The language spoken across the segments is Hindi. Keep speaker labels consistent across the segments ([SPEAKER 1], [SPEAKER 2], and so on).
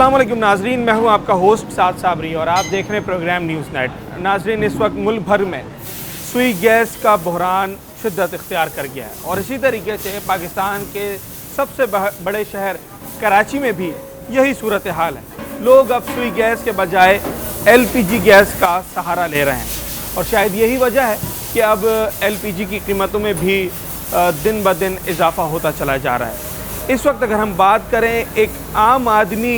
[SPEAKER 1] अस्सलाम वालेकुम नाजरीन, मैं हूं आपका होस्ट साद साबरी और आप देख रहे हैं प्रोग्राम न्यूज़ नेट। नाजरीन, इस वक्त मुल्क भर में सुई गैस का बहरान शिद्दत इख्तियार कर गया है और इसी तरीके से पाकिस्तान के सबसे बड़े शहर कराची में भी यही सूरत हाल है। लोग अब सुई गैस के बजाय LPG गैस का सहारा ले रहे हैं और शायद यही वजह है कि अब LPG की कीमतों में भी दिन ब दिन इजाफा होता चला जा रहा है। इस वक्त अगर हम बात करें, एक आम आदमी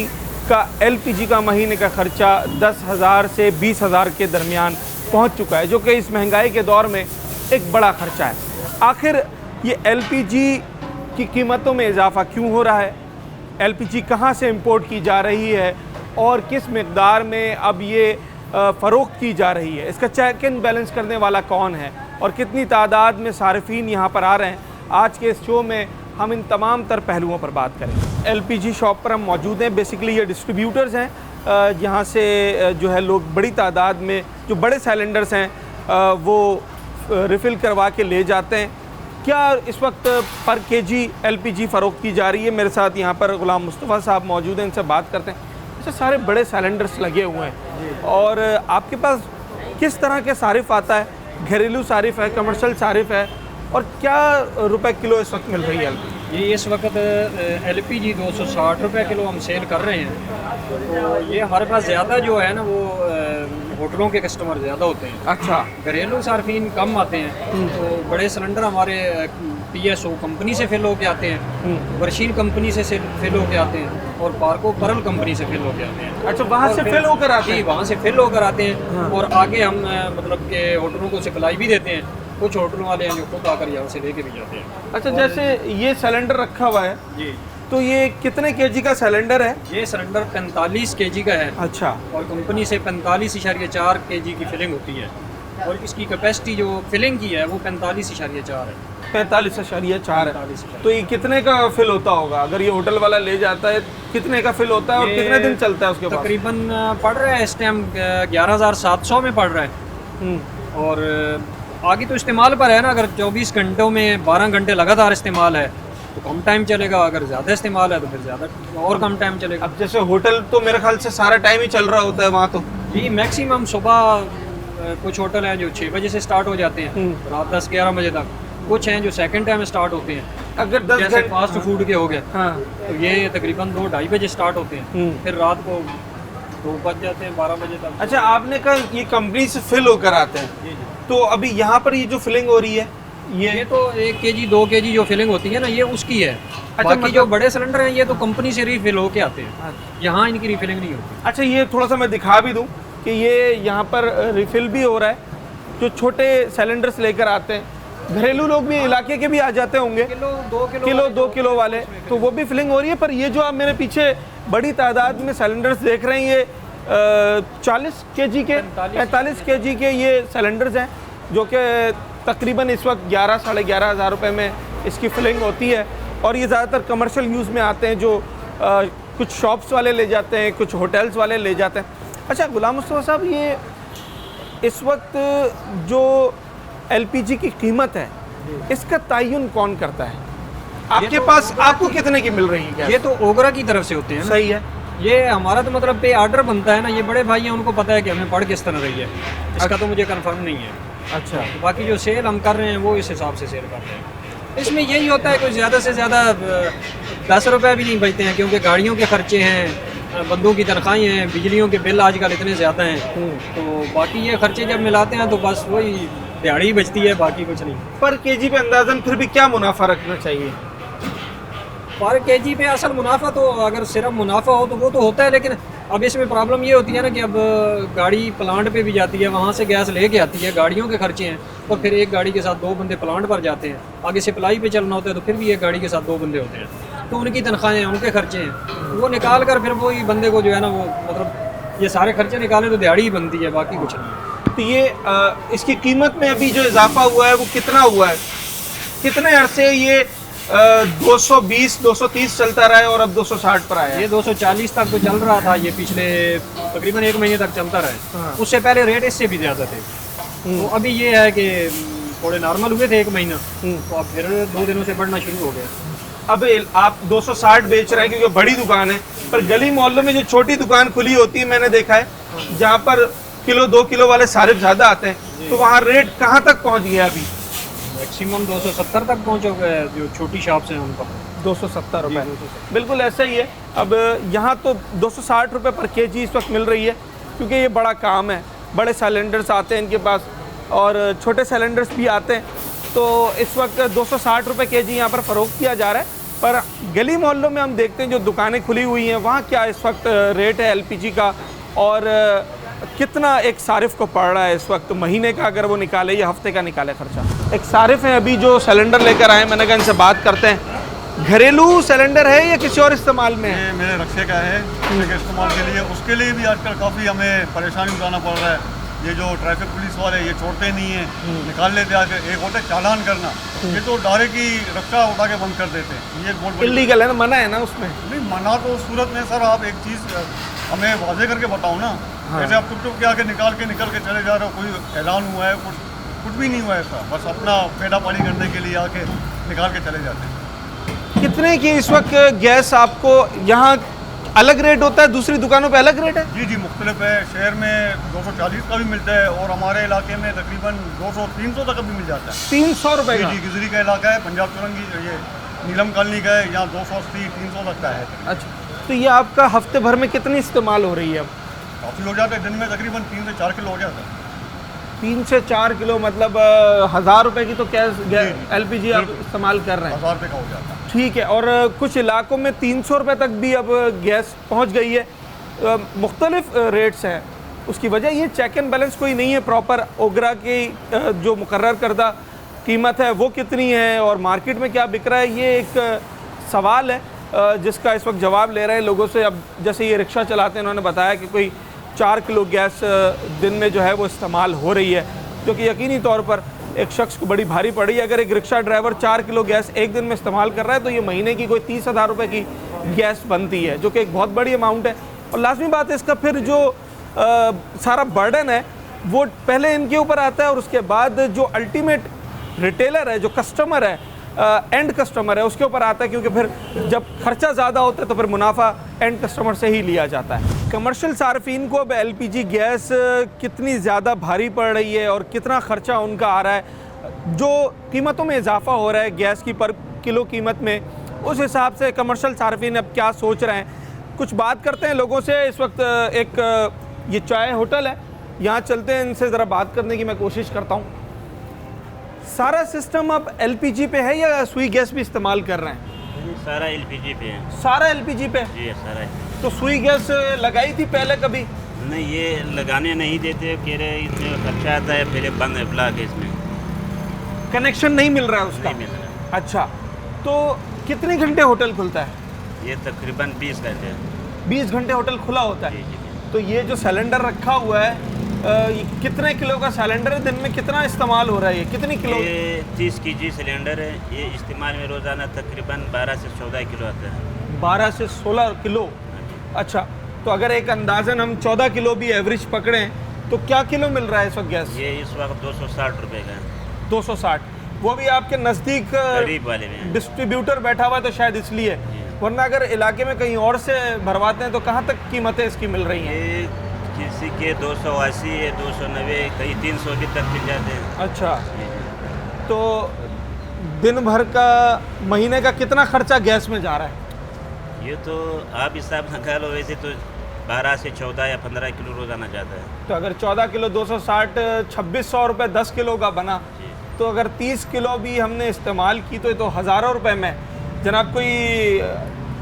[SPEAKER 1] का LPG का महीने का ख़र्चा 10,000 से 20,000 के दरमियान पहुंच चुका है, जो कि इस महंगाई के दौर में एक बड़ा ख़र्चा है। आखिर ये LPG की कीमतों में इजाफा क्यों हो रहा है? LPG कहां से इंपोर्ट की जा रही है और किस मकदार में अब ये फ़रोख्त की जा रही है? इसका चेक एंड बैलेंस करने वाला कौन है और कितनी तादाद में सारिफीन यहाँ पर आ रहे हैं? आज के इस शो में हम इन तमाम तर पहलुओं पर बात करेंगे। LPG शॉप पर हम मौजूद हैं। बेसिकली ये डिस्ट्रीब्यूटर्स हैं, यहाँ से जो है लोग बड़ी तादाद में जो बड़े सिलेंडर्स हैं वो रिफ़िल करवा के ले जाते हैं। क्या इस वक्त पर केजी LPG फ़रोख्त की जा रही है? मेरे साथ यहाँ पर गुलाम मुस्तफ़ा साहब मौजूद हैं, इनसे बात करते हैं। अच्छा, सारे बड़े सिलेंडर्स लगे हुए हैं और आपके पास किस तरह के सारिफ आता है? घरेलू सारिफ है, कमर्शियल सारिफ है, और क्या रुपए किलो इस वक्त मिल रही है LPG?
[SPEAKER 2] ये इस वक्त LPG 260 रुपये किलो हम सेल कर रहे हैं। तो ये हमारे पास ज़्यादा जो है ना वो होटलों के कस्टमर ज़्यादा होते हैं।
[SPEAKER 1] अच्छा,
[SPEAKER 2] घरेलू सार्फिन कम आते हैं। तो बड़े सिलेंडर हमारे PSO कंपनी से फिल होके आते हैं, वर्शील कंपनी से फिल होके आते हैं और पार्को परल कंपनी से फिल होके आते हैं।
[SPEAKER 1] अच्छा, वहाँ से फिल होकर आते हैं?
[SPEAKER 2] वहाँ से फिल होकर आते हैं। हाँ। और आगे हम मतलब के होटलों को सप्लाई भी देते हैं। कुछ होटलों वाले हैं जो खुद आकर यहाँ से लेके भी जाते हैं।
[SPEAKER 1] अच्छा, जैसे ये सिलेंडर रखा हुआ है
[SPEAKER 2] जी,
[SPEAKER 1] तो ये कितने केजी का सिलेंडर है?
[SPEAKER 2] ये सिलेंडर 45 केजी का है।
[SPEAKER 1] अच्छा,
[SPEAKER 2] और कंपनी से 45.4 केजी की फिलिंग होती है और इसकी कैपेसिटी जो फिलिंग की है वो 45.4 है।
[SPEAKER 1] 45.4 है।
[SPEAKER 2] 45।
[SPEAKER 1] तो ये कितने का फिल होता होगा? अगर ये होटल वाला ले जाता है कितने का फिल होता है और कितने दिन चलता है उसके बाद?
[SPEAKER 2] तकरीबन पड़ रहा है इस टाइम 11,700 में पड़ रहा है। और आगे तो इस्तेमाल पर है ना, अगर 24 घंटों में 12 घंटे लगातार इस्तेमाल है तो कम टाइम चलेगा, अगर ज़्यादा इस्तेमाल है तो फिर ज़्यादा और कम टाइम चलेगा।
[SPEAKER 1] अब जैसे होटल तो मेरे ख्याल से सारा टाइम ही चल रहा होता है वहाँ तो?
[SPEAKER 2] जी, मैक्सिमम सुबह कुछ होटल हैं जो 6 बजे से स्टार्ट हो जाते हैं, रात 10-11 बजे तक। कुछ हैं जो सेकंड टाइम स्टार्ट होते हैं।
[SPEAKER 1] अगर 10
[SPEAKER 2] जैसे
[SPEAKER 1] घंटे
[SPEAKER 2] फास्ट फूड के हो गए,
[SPEAKER 1] हाँ,
[SPEAKER 2] तो ये तकरीबन 2-2:30 बजे स्टार्ट होते हैं, फिर रात को 2 बज जाते हैं, 12 बजे तक।
[SPEAKER 1] अच्छा, आपने कहा ये कंपनी से फिल होकर आते हैं,
[SPEAKER 2] जी जी।
[SPEAKER 1] तो अभी यहाँ पर ये जो फिलिंग हो रही है
[SPEAKER 2] ये तो 1 केजी 2 केजी जो फिलिंग होती है ना, ये उसकी है। बाकी
[SPEAKER 1] मतलब
[SPEAKER 2] जो बड़े सिलेंडर हैं ये तो कंपनी से रिफिल होके आते हैं, यहाँ इनकी रिफिलिंग नहीं होती।
[SPEAKER 1] अच्छा, ये थोड़ा सा मैं दिखा भी दूँ कि ये यहाँ पर रिफिल भी हो रहा है। जो छोटे सिलेंडर्स लेकर आते हैं, घरेलू लोग भी इलाके के भी आ जाते होंगे,
[SPEAKER 2] किलो
[SPEAKER 1] 2 किलो वाले, तो वो भी फिलिंग हो रही है। पर ये जो आप मेरे पीछे बड़ी तादाद में सिलेंडर्स देख रहे हैं, ये 40 केजी के 45 केजी के ये सिलेंडर्स हैं, जो कि तकरीबन इस वक्त 11 साढ़े 11 हज़ार रुपये में इसकी फिलिंग होती है। और ये ज़्यादातर कमर्शियल यूज़ में आते हैं, जो कुछ शॉप्स वाले ले जाते हैं, कुछ होटल्स वाले ले जाते हैं। अच्छा गुलाम मुस्तफ़ा साहब, ये इस वक्त जो LPG की कीमत है इसका तयन कौन करता है? आपके पास आपको कितने की मिल रही है?
[SPEAKER 2] ये तो ओगरा की तरफ से होते हैं।
[SPEAKER 1] सही है।
[SPEAKER 2] ये हमारा तो मतलब पे आर्डर बनता है ना, ये बड़े भाई हैं, उनको पता है कि हमें पड़ किस तरह रही है। इसका तो मुझे कंफर्म नहीं है।
[SPEAKER 1] अच्छा,
[SPEAKER 2] तो बाकी जो सेल हम कर रहे हैं वो इस हिसाब से सेल कर रहे हैं। इसमें यही होता है, कोई ज़्यादा से ज़्यादा 10 रुपये भी नहीं बचते हैं, क्योंकि गाड़ियों के खर्चे हैं, बंदों की तनख्वाहें हैं, बिजलियों के बिल आजकल इतने ज़्यादा हैं। तो बाकी ये खर्चे जब मिलाते हैं तो बस वही दिहाड़ी ही बचती है, बाकी कुछ नहीं।
[SPEAKER 1] पर केजी पे अंदाजन फिर भी क्या मुनाफा रखना चाहिए?
[SPEAKER 2] पर केजी पे असल मुनाफा तो अगर सिर्फ मुनाफा हो तो वो तो होता है, लेकिन अब इसमें प्रॉब्लम ये होती है ना कि अब गाड़ी प्लांट पे भी जाती है, वहाँ से गैस लेके आती है, गाड़ियों के खर्चे हैं, और फिर एक गाड़ी के साथ 2 बंदे प्लांट पर जाते हैं, आगे सप्लाई पे चलना होता है तो फिर भी एक गाड़ी के साथ 2 बंदे होते हैं, तो उनकी तनख्वाहें हैं, उनके खर्चे हैं, वो निकाल कर फिर वही बंदे को जो है ना वो मतलब ये सारे खर्चे निकाले तो दिहाड़ी ही बनती है, बाकी कुछ नहीं।
[SPEAKER 1] तो ये इसकी कीमत में अभी जो इजाफा हुआ है वो कितना हुआ है? कितने अरसे ये 220-230 चलता रहा है और अब 260 पर आया है?
[SPEAKER 2] ये 240 तक तो चल रहा था, ये पिछले तकरीबन 1 महीने तक चलता रहा है।
[SPEAKER 1] हाँ।
[SPEAKER 2] उससे पहले रेट इससे भी ज़्यादा थे। तो अभी ये है कि थोड़े नॉर्मल हुए थे 1 महीना, तो अब फिर 2 दिनों से बढ़ना शुरू हो गया।
[SPEAKER 1] अब आप 260 बेच रहे हैं क्योंकि बड़ी दुकान है, पर गली मोहल्लों में जो छोटी दुकान खुली होती है मैंने देखा है जहाँ पर किलो 2 किलो वाले सारे ज्यादा आते हैं, तो वहाँ रेट कहाँ तक पहुँच गया अभी?
[SPEAKER 2] मैक्सिमम 270 तक पहुँच गए जो छोटी शॉप्स हैं उनका।
[SPEAKER 1] 270 रुपये, बिल्कुल ऐसा ही है। अब यहाँ तो 260 रुपये पर केजी इस वक्त मिल रही है, क्योंकि ये बड़ा काम है, बड़े सिलेंडर्स आते हैं इनके पास और छोटे सिलेंडर्स भी आते हैं, तो इस वक्त 260 रुपये केजी यहाँ पर फ़रोख्त किया जा रहा है। पर गली मोहल्लों में हम देखते हैं जो दुकानें खुली हुई हैं वहाँ क्या इस वक्त रेट है एलपीजी का, और कितना एक सारिफ को पड़ रहा है इस वक्त महीने का अगर वो निकाले या हफ्ते का निकाले खर्चा। एक सारिफ है अभी जो सिलेंडर लेकर आए, मैंने कहा इनसे बात करते हैं। घरेलू सिलेंडर है या किसी और इस्तेमाल में है?
[SPEAKER 3] ये मेरे रक्शे का है, रक्शे के इस्तेमाल के लिए। उसके लिए भी आजकल काफ़ी हमें परेशानी उठाना पड़ रहा है। ये जो ट्रैफिक पुलिस वाले ये छोड़ते नहीं है, निकाल लेते आके। एक होता है चालान करना, ये तो डायरेक्ट ही रक्षा उठा के बंद कर देते हैं। ये एक बहुत
[SPEAKER 1] इल्लीगल है ना, मना है ना उसमें?
[SPEAKER 3] नहीं, मना तो सूरत में सर आप एक चीज़ हमें वाजे करके बताओ ना। जैसे आप टुक के आके निकल के चले जा रहे हो, कोई ऐलान हुआ है, कुछ भी नहीं हुआ ऐसा, बस अपना पेड़ा पानी करने के लिए आके निकाल के चले जाते हैं।
[SPEAKER 1] कितने की इस वक्त गैस आपको यहाँ अलग रेट होता है, दूसरी दुकानों पे अलग रेट है?
[SPEAKER 3] जी जी मुख्तलिफ है। शहर में 240 का भी मिलता है और हमारे इलाके में तकरीबन 200-300 तक भी मिल जाता है।
[SPEAKER 1] 300 रुपये का?
[SPEAKER 3] जी, गिजरी का इलाका है, पंजाब चौरंगी ये नीलम कॉलोनी का है, यहाँ 280-300 तक का है।
[SPEAKER 1] अच्छा, तो ये आपका हफ्ते भर में कितनी इस्तेमाल हो रही है अब?
[SPEAKER 3] काफ़ी हो जाता है, दिन में तकरीबन 3 से 4 किलो हो जाता है।
[SPEAKER 1] 3 से 4 किलो, मतलब 1000 रुपये की तो एलपीजी आप इस्तेमाल कर रहे हैं?
[SPEAKER 3] 1000 रुपये का हो जाता है।
[SPEAKER 1] ठीक है, और कुछ इलाकों में 300 रुपये तक भी अब गैस पहुंच गई है। मुख्तलिफ रेट्स हैं, उसकी वजह ये चेक एंड बैलेंस कोई नहीं है प्रॉपर। ओगरा की जो मुकर्रर करदा कीमत है वो कितनी है और मार्केट में क्या बिक रहा है, ये एक सवाल है जिसका इस वक्त जवाब ले रहे हैं लोगों से। अब जैसे ये रिक्शा चलाते हैं, उन्होंने बताया कि कोई 4 किलो गैस दिन में जो है वो इस्तेमाल हो रही है, जो कि यकीनी तौर पर एक शख्स को बड़ी भारी पड़ी। अगर एक रिक्शा ड्राइवर 4 किलो गैस एक दिन में इस्तेमाल कर रहा है तो ये महीने की कोई 30,000 रुपये की गैस बनती है, जो कि एक बहुत बड़ी अमाउंट है। और लाजमी बात है इसका फिर जो सारा बर्डन है वो पहले इनके ऊपर आता है, और उसके बाद जो अल्टीमेट रिटेलर है, जो कस्टमर है, एंड कस्टमर है, उसके ऊपर आता है, क्योंकि फिर जब खर्चा ज़्यादा होता है तो फिर मुनाफा एंड कस्टमर से ही लिया जाता है। कमर्शियल सार्फिन को अब एलपीजी गैस कितनी ज़्यादा भारी पड़ रही है और कितना ख़र्चा उनका आ रहा है, जो कीमतों में इजाफा हो रहा है गैस की पर किलो कीमत में, उस हिसाब से कमर्शियल सार्फिन अब क्या सोच रहे हैं, कुछ बात करते हैं लोगों से। इस वक्त एक ये चाय होटल है, यहाँ चलते हैं, इनसे ज़रा बात करने की मैं कोशिश करता हूँ। सारा सिस्टम अब एलपीजी पे है या सुई गैस भी इस्तेमाल कर रहे हैं?
[SPEAKER 4] सारा एलपीजी पे है।
[SPEAKER 1] सारा एलपीजी पे?
[SPEAKER 4] जी सारा है।
[SPEAKER 1] तो सुई गैस लगाई थी पहले कभी?
[SPEAKER 4] नहीं, ये लगाने नहीं देते, कह रहे इसमें खर्चा आता है, पहले बंद है ब्लॉक है, इसमें
[SPEAKER 1] कनेक्शन नहीं मिल रहा है उसका?
[SPEAKER 4] नहीं मिल रहा।
[SPEAKER 1] अच्छा, तो कितने घंटे होटल खुलता है?
[SPEAKER 4] ये तकरीबन 20 घंटे है।
[SPEAKER 1] 20 घंटे होटल खुला होता है?
[SPEAKER 4] जी जी।
[SPEAKER 1] तो ये जो सिलेंडर रखा हुआ है, ये कितने किलो का सिलेंडर है, दिन में कितना इस्तेमाल हो रहा है, ये कितनी किलो?
[SPEAKER 4] ये 30 केजी सिलेंडर है, ये इस्तेमाल में रोज़ाना तकरीबन 12 से 14 किलो आता है।
[SPEAKER 1] 12 से 16 किलो? अच्छा, तो अगर एक अंदाजन हम 14 किलो भी एवरेज पकड़ें तो क्या किलो मिल रहा है इस वक्त गैस?
[SPEAKER 4] ये इस वक्त 260 रुपये का है।
[SPEAKER 1] 260, वो भी आपके नज़दीक
[SPEAKER 4] गरीब वाले में
[SPEAKER 1] डिस्ट्रीब्यूटर बैठा हुआ है तो शायद इसलिए, वरना अगर इलाके में कहीं और से भरवाते हैं तो कहाँ तक कीमतें इसकी मिल रही हैं?
[SPEAKER 4] ये किसी के 280 है, 290, कहीं 300 भी तक मिल जाते हैं।
[SPEAKER 1] अच्छा, तो दिन भर का, महीने का कितना खर्चा गैस में जा रहा है?
[SPEAKER 4] ये तो आप हिसाब लगा लो, वैसे तो 12 से 14 या 15 किलो रोज़ाना जाता है।
[SPEAKER 1] तो अगर 14 किलो 260, 2600 रुपये 10 किलो का बना, तो अगर 30 किलो भी हमने इस्तेमाल की तो ये तो हज़ारों रुपए में जनाब, कोई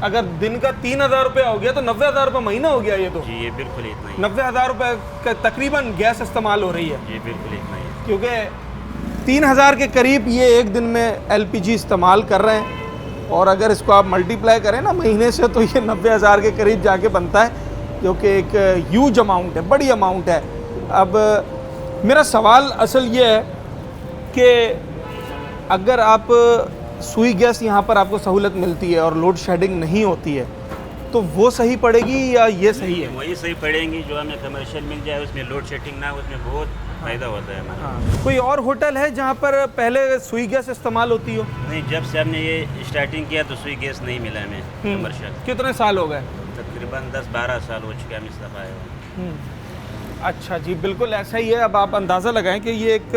[SPEAKER 1] अगर दिन का 3000 रुपये हो गया तो 90,000 रुपये महीना हो गया ये तो।
[SPEAKER 4] जी, ये बिल्कुल इतना ही।
[SPEAKER 1] 90,000 रुपये का तकरीबन गैस इस्तेमाल हो रही है।
[SPEAKER 4] जी बिल्कुल इतना ही,
[SPEAKER 1] क्योंकि 3000 के करीब ये एक दिन में एलपीजी इस्तेमाल कर रहे हैं, और अगर इसको आप मल्टीप्लाई करें ना महीने से तो ये 90,000 के करीब जाके बनता है, जो कि एक ह्यूज अमाउंट है, बड़ी अमाउंट है। अब मेरा सवाल असल ये है कि अगर आप सुई गैस यहाँ पर आपको सहूलत मिलती है और लोड शेडिंग नहीं होती है तो वो सही पड़ेगी या ये सही है?
[SPEAKER 4] वही सही पड़ेंगी जो हमें कमर्शियल मिल जाए, उसमें लोड शेडिंग ना हो, उसमें बहुत फ़ायदा होता है हमारा।
[SPEAKER 1] हाँ। कोई और होटल है जहाँ पर पहले सुई गैस इस्तेमाल होती हो?
[SPEAKER 4] नहीं, जब से हमने ये स्टार्टिंग किया तो सुई गैस नहीं मिला हमें कमर्शियल।
[SPEAKER 1] कितने साल हो गए?
[SPEAKER 4] तकरीबन 10-12 साल हो चुके हम इस दफ़ा आए हुए।
[SPEAKER 1] अच्छा जी, बिल्कुल ऐसा ही है। अब आप अंदाज़ा लगाएं कि ये एक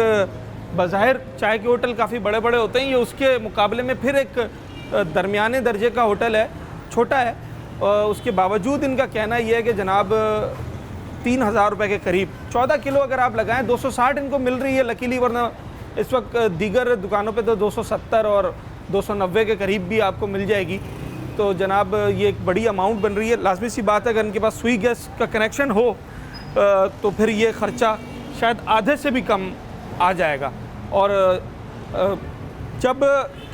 [SPEAKER 1] बज़ाहिर चाय के होटल काफ़ी बड़े बड़े होते हैं, ये उसके मुकाबले में फिर एक दरमियाने दर्जे का होटल है, छोटा है। उसके बावजूद इनका कहना ये है कि जनाब 3,000 रुपये के करीब 14 किलो अगर आप लगाएं 260 इनको मिल रही है लकीली, वरना इस वक्त दीगर दुकानों पे तो 270 और 290 के करीब भी आपको मिल जाएगी। तो जनाब ये एक बड़ी अमाउंट बन रही है। लाजमी सी बात है अगर इनके पास सुई गैस का कनेक्शन हो तो फिर ये ख़र्चा शायद आधे से भी कम आ जाएगा। और जब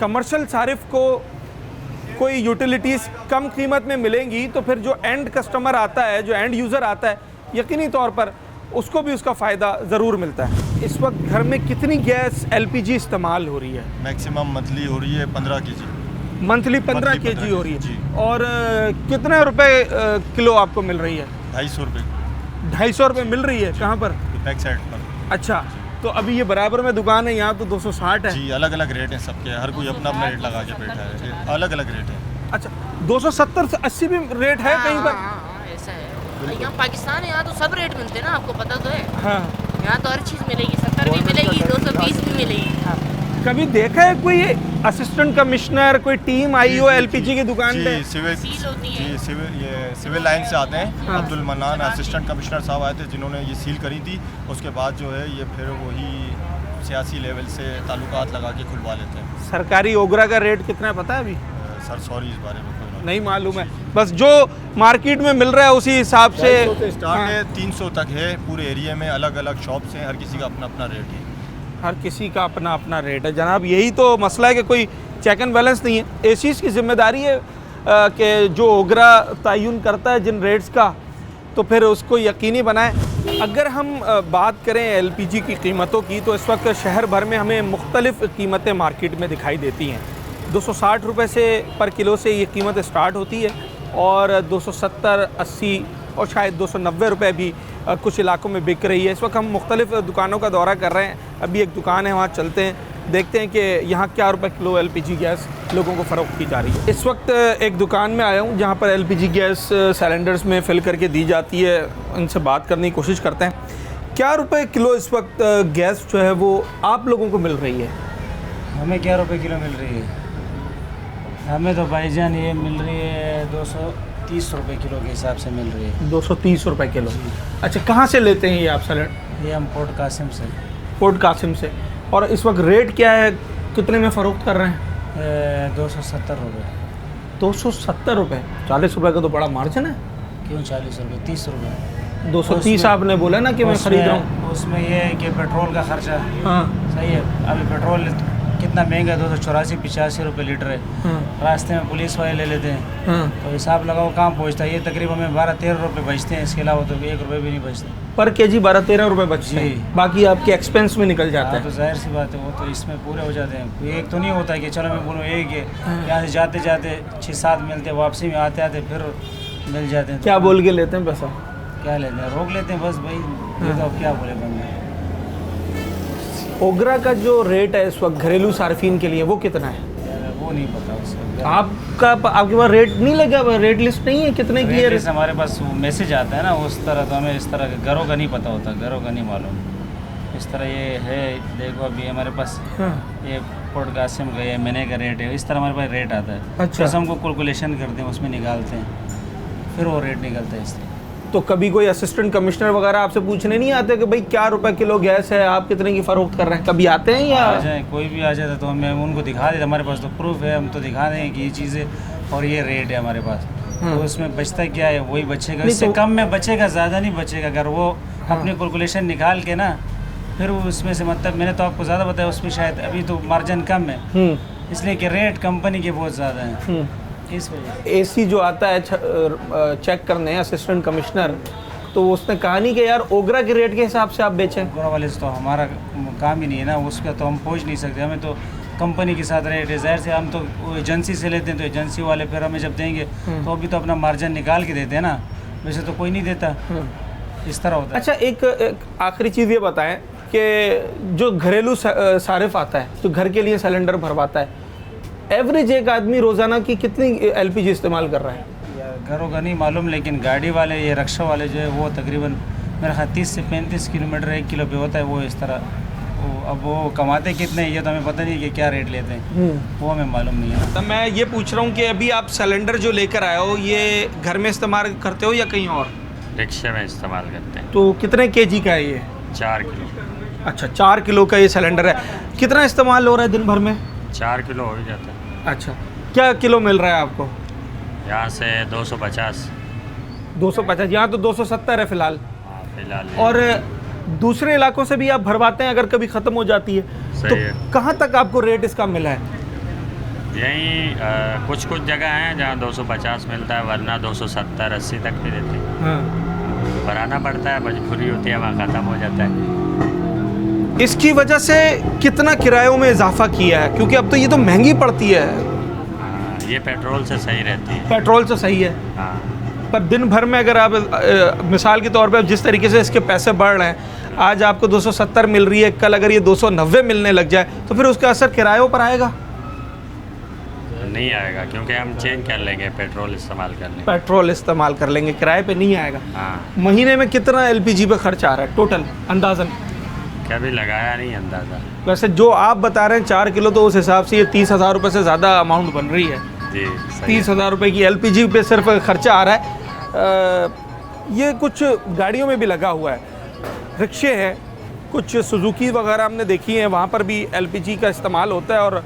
[SPEAKER 1] कमर्शियल सारिफ को कोई यूटिलिटीज़ कम कीमत में मिलेंगी तो फिर जो एंड कस्टमर आता है, जो एंड यूज़र आता है, यकीनी तौर पर उसको भी उसका फ़ायदा ज़रूर मिलता है। इस वक्त घर में कितनी गैस LPG इस्तेमाल हो रही है?
[SPEAKER 5] मैक्सिमम मंथली हो रही है 15 kg।
[SPEAKER 1] मंथली 15 kg हो रही है
[SPEAKER 5] जी।
[SPEAKER 1] और कितने रुपए किलो आपको मिल रही है?
[SPEAKER 5] 250 रुपये
[SPEAKER 1] 250 रुपये मिल रही है। कहाँ पर?
[SPEAKER 5] बैक साइड पर।
[SPEAKER 1] अच्छा, तो अभी ये बराबर में दुकान है, यहाँ तो 260 है।
[SPEAKER 5] जी, अलग अलग रेट हैं सबके, हर कोई अपना अपना रेट लगा के बैठा है, अलग अलग रेट है।
[SPEAKER 1] अच्छा, 270 से 80 भी रेट है कहीं पर?
[SPEAKER 6] हाँ, ऐसा है। यहाँ पाकिस्तान है, यहाँ तो सब रेट मिलते हैं ना, आपको पता तो है।
[SPEAKER 1] हाँ।
[SPEAKER 6] यहाँ तो हर चीज़ मिलेगी, 70 भी मिलेगी, 220 भी मिलेगी।
[SPEAKER 1] कभी देखा है कोई असिस्टेंट कमिश्नर, कोई टीम आई हो LPG की दुकान पे?
[SPEAKER 5] जी, सिविल
[SPEAKER 6] सील होती है।
[SPEAKER 5] जी, सिविल लाइन से आते हैं।
[SPEAKER 1] हाँ।
[SPEAKER 5] अब्दुल मन्नान असिस्टेंट कमिश्नर साहब आए थे जिन्होंने ये सील करी थी। उसके बाद जो है ये फिर वही सियासी लेवल से ताल्लुकात लगा के खुलवा लेते हैं।
[SPEAKER 1] सरकारी ओगरा का रेट कितना है पता है अभी?
[SPEAKER 5] सर सॉरी, इस बारे में कोई
[SPEAKER 1] नहीं मालूम है, बस जो मार्केट में मिल रहा है उसी हिसाब से
[SPEAKER 5] स्टार्ट है, 300 तक है। पूरे एरिया में अलग अलग शॉप्स हैं, हर किसी का अपना अपना रेट है।
[SPEAKER 1] हर किसी का अपना अपना रेट है जनाब। यही तो मसला है कि कोई चेक एंड बैलेंस नहीं है। इस चीज़ की जिम्मेदारी है कि जो ओगरा तयन करता है जिन रेट्स का, तो फिर उसको यकीनी बनाएं। अगर हम बात करें LPG की कीमतों की तो इस वक्त शहर भर में हमें मुख्तलिफ़ कीमतें मार्केट में दिखाई देती हैं। 260 रुपये से पर किलो से ये कीमत स्टार्ट होती है और 270, 80 और शायद 290 रुपये भी कुछ इलाकों में बिक रही है। इस वक्त हम मुख्तलिफ़ दुकानों का दौरा कर रहे हैं। अभी एक दुकान है, वहाँ चलते हैं, देखते हैं कि यहाँ क्या रुपये किलो LPG गैस लोगों को फ़रोख्त की जा रही है। इस वक्त एक दुकान में आया हूँ जहाँ पर LPG गैस सिलेंडर्स में फ़िल करके दी जाती है। उनसे बात करने की कोशिश करते हैं। क्या रुपये किलो इस वक्त गैस जो है वो आप लोगों को मिल रही है?
[SPEAKER 7] हमें क्या रुपए किलो मिल रही है? हमें तो भाईजान ये मिल रही है 230 रुपये किलो के हिसाब से मिल रही है।
[SPEAKER 1] 230 रुपये किलो। अच्छा, कहाँ से लेते हैं ये आप सिलेंडर?
[SPEAKER 7] ये हम पोर्ट कासिम से।
[SPEAKER 1] पोर्ट कासिम से। और इस वक्त रेट क्या है, कितने में फ़रोख्त कर रहे हैं?
[SPEAKER 7] 270 रुपये।
[SPEAKER 1] 270 रुपये, 40 रुपये का तो बड़ा मार्जिन है।
[SPEAKER 7] क्यों 40 रुपये? 30 रुपये।
[SPEAKER 1] 230 आपने बोला ना कि मैं ख़रीद रहा हूँ।
[SPEAKER 7] उसमें ये है कि पेट्रोल का खर्चा।
[SPEAKER 1] हाँ
[SPEAKER 7] सही है। अभी पेट्रोल कितना महंगा है, 284-85 रुपये लीटर है।
[SPEAKER 1] हाँ
[SPEAKER 7] रास्ते में पुलिस वाले ले लेते हैं।
[SPEAKER 1] हाँ।
[SPEAKER 7] तो हिसाब लगाओ कहाँ पहुँचता है। ये तकरीबन हमें 12-13 रुपये बचते हैं, इसके अलावा तो 1 रुपये भी नहीं बचते।
[SPEAKER 1] पर केजी 12-13 रुपये बचते हैं,
[SPEAKER 7] जी।
[SPEAKER 1] बाकी आपके एक्सपेंस में निकल जाता
[SPEAKER 7] हाँ, तो
[SPEAKER 1] है।
[SPEAKER 7] जाहिर सी बात है, वो तो इसमें पूरे हो जाते हैं। कोई एक तो नहीं होता है कि चलो मैं बोलूँ एक है, यहाँ से जाते जाते 6-7 मिलते, वापसी में आते आते फिर मिल जाते हैं।
[SPEAKER 1] क्या बोल के लेते हैं पैसा?
[SPEAKER 7] क्या लेते हैं? रोक लेते हैं बस भाई। ये तो अब क्या बोले बंदे।
[SPEAKER 1] ओगरा का जो रेट है इस वक्त घरेलू सार्फिन के लिए वो कितना है?
[SPEAKER 7] यार वो नहीं पता उसका।
[SPEAKER 1] आपके पास रेट नहीं लगा, रेट लिस्ट नहीं है कितने की है?
[SPEAKER 7] जैसे हमारे पास वो मैसेज आता है ना, उस तरह तो हमें इस तरह के घरों का नहीं पता होता, घरों का नहीं मालूम। इस तरह ये है, देखो अभी हमारे पास
[SPEAKER 1] हाँ।
[SPEAKER 7] ये पोर्ट कासिम का ये महीने का रेट है, इस तरह हमारे पास रेट आता है।
[SPEAKER 1] अच्छा।
[SPEAKER 7] बस हमको कैलकुलेशन करते हैं, उसमें निकालते हैं, फिर वो रेट निकलता है इस तरह।
[SPEAKER 1] तो कभी कोई असिस्टेंट कमिश्नर वगैरह आपसे पूछने नहीं आते कि भाई क्या रुपए किलो गैस है, आप कितने की फ़रोख्त कर रहे हैं? कभी आते हैं या
[SPEAKER 7] आ जाए, कोई भी आ जाता तो हमें उनको दिखा देते। हमारे पास तो प्रूफ है, हम तो दिखा देंगे कि ये चीज़ें और ये रेट है हमारे पास।
[SPEAKER 1] हाँ।
[SPEAKER 7] तो उसमें बचता क्या है, वही बचेगा,
[SPEAKER 1] नहीं
[SPEAKER 7] इससे
[SPEAKER 1] तो-
[SPEAKER 7] कम में बचेगा, ज़्यादा नहीं बचेगा। अगर वो
[SPEAKER 1] हाँ।
[SPEAKER 7] अपनी कैलकुलेशन निकाल के ना, फिर वो उसमें से, मतलब मैंने तो आपको ज़्यादा बताया, उसमें शायद अभी तो मार्जिन कम है, इसलिए कि रेट कंपनी के बहुत ज़्यादा हैं, इस वजह से।
[SPEAKER 1] AC जो आता है चेक करने असिस्टेंट कमिश्नर, तो उसने कहा नहीं कि यार ओगरा के रेट के हिसाब से आप बेचें?
[SPEAKER 7] गोरा वाले से तो हमारा काम ही नहीं है ना, उसका तो हम पहुंच नहीं सकते। हमें तो कंपनी के साथ रेट है, ज़ाहिर से हम तो एजेंसी से लेते हैं, तो एजेंसी वाले फिर हमें जब देंगे तो अभी तो अपना मार्जिन निकाल के देते हैं ना, वैसे तो कोई नहीं देता। इस तरह होता है।
[SPEAKER 1] अच्छा, एक आखिरी चीज़ ये बताएं कि जो घरेलू सारिफ आता है, जो घर के लिए सिलेंडर भरवाता है, एवरेज एक आदमी रोज़ाना की कितनी LPG इस्तेमाल कर रहा है?
[SPEAKER 7] घरों का नहीं मालूम, लेकिन गाड़ी वाले ये रिक्शा वाले जो है वो तकरीबन मेरा ख्याल 30 से 35 किलोमीटर 1 किलो पे होता है वो इस तरह। अब वो कमाते कितने ये तो हमें पता नहीं कि क्या रेट लेते हैं, वो हमें मालूम नहीं है।
[SPEAKER 1] तो मैं ये पूछ रहा हूँ कि अभी आप सिलेंडर जो लेकर आए हो ये घर में इस्तेमाल करते हो या कहीं और?
[SPEAKER 8] रिक्शे में इस्तेमाल करते हैं।
[SPEAKER 1] तो कितने केजी का है ये?
[SPEAKER 8] 4 किलो।
[SPEAKER 1] अच्छा, 4 किलो का ये सिलेंडर है। कितना इस्तेमाल हो रहा है दिन भर में?
[SPEAKER 8] 4 किलो हो ही जाता है।
[SPEAKER 1] अच्छा, क्या किलो मिल रहा है आपको?
[SPEAKER 8] यहाँ से 250।
[SPEAKER 1] 250, यहाँ तो 270 है फ़िलहाल।
[SPEAKER 8] हाँ फिलहाल।
[SPEAKER 1] और दूसरे इलाकों से भी आप भरवाते हैं अगर कभी ख़त्म हो जाती है तो
[SPEAKER 8] सही है।
[SPEAKER 1] कहाँ तक आपको रेट इसका मिला है?
[SPEAKER 8] यहीं कुछ कुछ जगह हैं जहाँ 250 मिलता है, वरना 270 80 तक भी देते हैं।
[SPEAKER 1] हाँ,
[SPEAKER 8] भराना पड़ता है, मजबूरी होती है, वहाँ ख़त्म हो जाता है।
[SPEAKER 1] इसकी वजह से कितना किरायों में इजाफा किया है? क्योंकि अब तो ये तो महंगी पड़ती है।
[SPEAKER 8] हाँ, ये पेट्रोल से सही रहती है।
[SPEAKER 1] पेट्रोल से सही है,
[SPEAKER 8] हाँ
[SPEAKER 1] पर दिन भर में अगर आप मिसाल के तौर पे अब जिस तरीके से इसके पैसे बढ़ रहे हैं, आज आपको 270 मिल रही है, कल अगर ये 290 मिलने लग जाए तो फिर उसका असर किरायों पर आएगा?
[SPEAKER 8] नहीं आएगा, क्योंकि हम चेंज कर लेंगे, पेट्रोल इस्तेमाल कर लेंगे।
[SPEAKER 1] पेट्रोल इस्तेमाल कर लेंगे, किराए पे नहीं आएगा।
[SPEAKER 8] हाँ,
[SPEAKER 1] महीने में कितना एलपीजी पे खर्च आ रहा है टोटल अंदाजन?
[SPEAKER 8] कभी लगाया नहीं अंदाज़ा।
[SPEAKER 1] वैसे जो आप बता रहे हैं 4 किलो, तो उस हिसाब से ये 30,000 रुपये से ज़्यादा अमाउंट बन रही है।
[SPEAKER 8] जी सही।
[SPEAKER 1] 30,000 रुपये की एलपीजी पे सिर्फ खर्चा आ रहा है। ये कुछ गाड़ियों में भी लगा हुआ है, रिक्शे हैं, कुछ सुजुकी वगैरह हमने देखी हैं, वहाँ पर भी एलपीजी का इस्तेमाल होता है और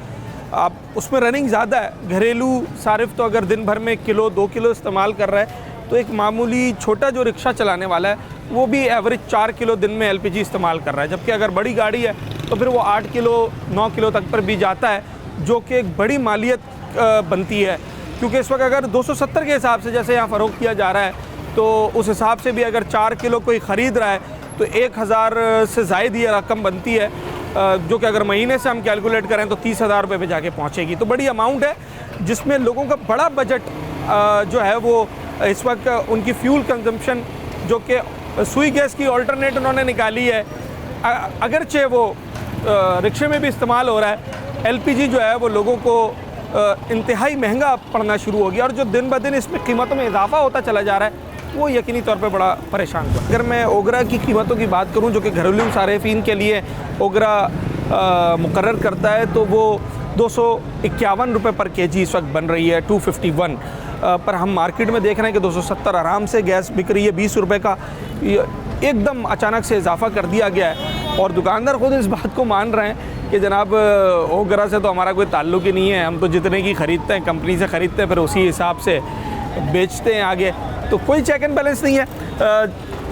[SPEAKER 1] आप उसमें रनिंग ज़्यादा है। घरेलू सारिफ तो अगर दिन भर में किलो 2 किलो इस्तेमाल कर रहा है, तो एक मामूली छोटा जो रिक्शा चलाने वाला है वो भी एवरेज 4 किलो दिन में एलपीजी इस्तेमाल कर रहा है। जबकि अगर बड़ी गाड़ी है तो फिर वो 8 किलो 9 किलो तक पर भी जाता है, जो कि एक बड़ी मालियत बनती है। क्योंकि इस वक्त अगर 270 के हिसाब से जैसे यहाँ फ़रोख्त किया जा रहा है, तो उस हिसाब से भी अगर 4 किलो कोई ख़रीद रहा है तो 1000 से ज़ायद ये रकम बनती है, जो कि अगर महीने से हम कैलकुलेट करें तो 30,000 रुपये पे जाके पहुँचेगी। तो बड़ी अमाउंट है जिसमें लोगों का बड़ा बजट जो है वो इस वक्त उनकी फ्यूल कंजम्पशन, जो कि सुई गैस की ऑल्टरनेट उन्होंने निकाली है, अगरचे वो रिक्शे में भी इस्तेमाल हो रहा है, एलपीजी जो है वो लोगों को इंतहाई महंगा पड़ना शुरू हो गया। और जो दिन ब दिन इसमें कीमतों में इजाफा होता चला जा रहा है वो यकीनी तौर पे बड़ा परेशान हुआ। अगर मैं ओगरा की कीमतों की बात करूं, जो कि घरेलू सारिफिन के लिए ओगरा मुकर्रर करता है, तो वो 251 रुपये पर केजी इस वक्त बन रही है, 251। पर हम मार्केट में देख रहे हैं कि 270 आराम से गैस बिक रही है। 20 रुपये का एकदम अचानक से इजाफा कर दिया गया है और दुकानदार खुद इस बात को मान रहे हैं कि जनाब ओगरा से तो हमारा कोई ताल्लुक ही नहीं है, हम तो जितने की ख़रीदते हैं कंपनी से ख़रीदते हैं, फिर उसी हिसाब से बेचते हैं आगे। तो कोई चेक एंड बैलेंस नहीं है।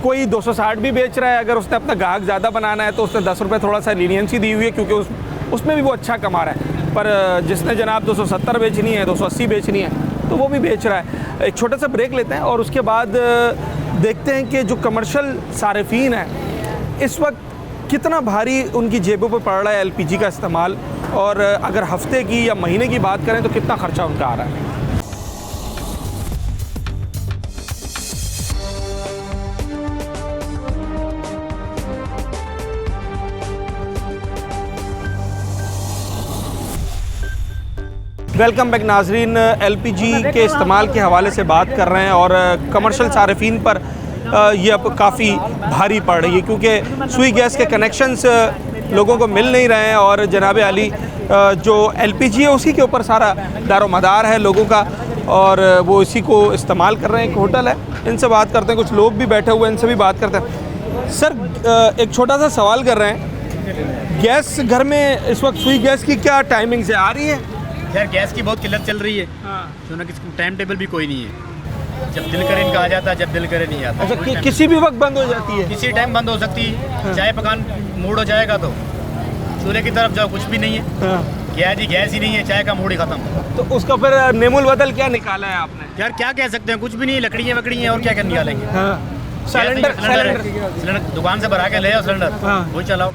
[SPEAKER 1] कोई 260 भी बेच रहा है, अगर उसने अपना ग्राहक ज़्यादा बनाना है तो उसने 10 रुपये थोड़ा सा लीनियंसी दी हुई है, क्योंकि उसमें भी वो अच्छा कमा रहा है। पर जिसने जनाब 270 बेचनी है, 280 बेचनी है, तो वो भी बेच रहा है। एक छोटा सा ब्रेक लेते हैं और उसके बाद देखते हैं कि जो कमर्शियल सारिफीन है इस वक्त कितना भारी उनकी जेबों पर पड़ रहा है एलपीजी का इस्तेमाल, और अगर हफ्ते की या महीने की बात करें तो कितना ख़र्चा उनका आ रहा है। वेलकम बैक नाजरीन। एलपीजी के इस्तेमाल के हवाले से बात कर रहे हैं और कमर्शियल सारिफीन पर ये अब काफ़ी भारी पड़ रही है, क्योंकि सुई गैस के कनेक्शंस लोगों को मिल नहीं रहे हैं और जनाब अली जो एलपीजी है उसी के ऊपर सारा दारोमदार है लोगों का, और वो इसी को इस्तेमाल कर रहे हैं। एक होटल है, इनसे बात करते हैं, कुछ लोग भी बैठे हुए हैं, इनसे भी बात करते हैं। सर एक छोटा सा सवाल कर रहे हैं, गैस घर में इस वक्त सुई गैस की क्या टाइमिंग से आ रही है?
[SPEAKER 9] यार गैस की बहुत किल्लत चल रही है। जो ना किसी टाइम टेबल भी कोई नहीं है, जब दिल करे इनका आ जाता है, जब दिल करे नहीं आता।
[SPEAKER 1] अच्छा, किसी भी वक्त बंद हो जाती है?
[SPEAKER 9] किसी टाइम बंद हो सकती है। चाय पकान मूड हो जाएगा तो चूल्हे की तरफ जाओ, कुछ भी नहीं है। क्या जी, गैस ही नहीं है, चाय का मूड ही खत्म।
[SPEAKER 1] तो उसका फिर नेमुल बदल क्या निकाला है आपने?
[SPEAKER 9] यार क्या कह सकते हैं, कुछ भी नहीं है, लकड़ियाँ वकड़ी हैं और क्या कर निकालेंगे। सिलेंडर दुकान से भरा के ले आओ सिलेंडर, वही चलाओ।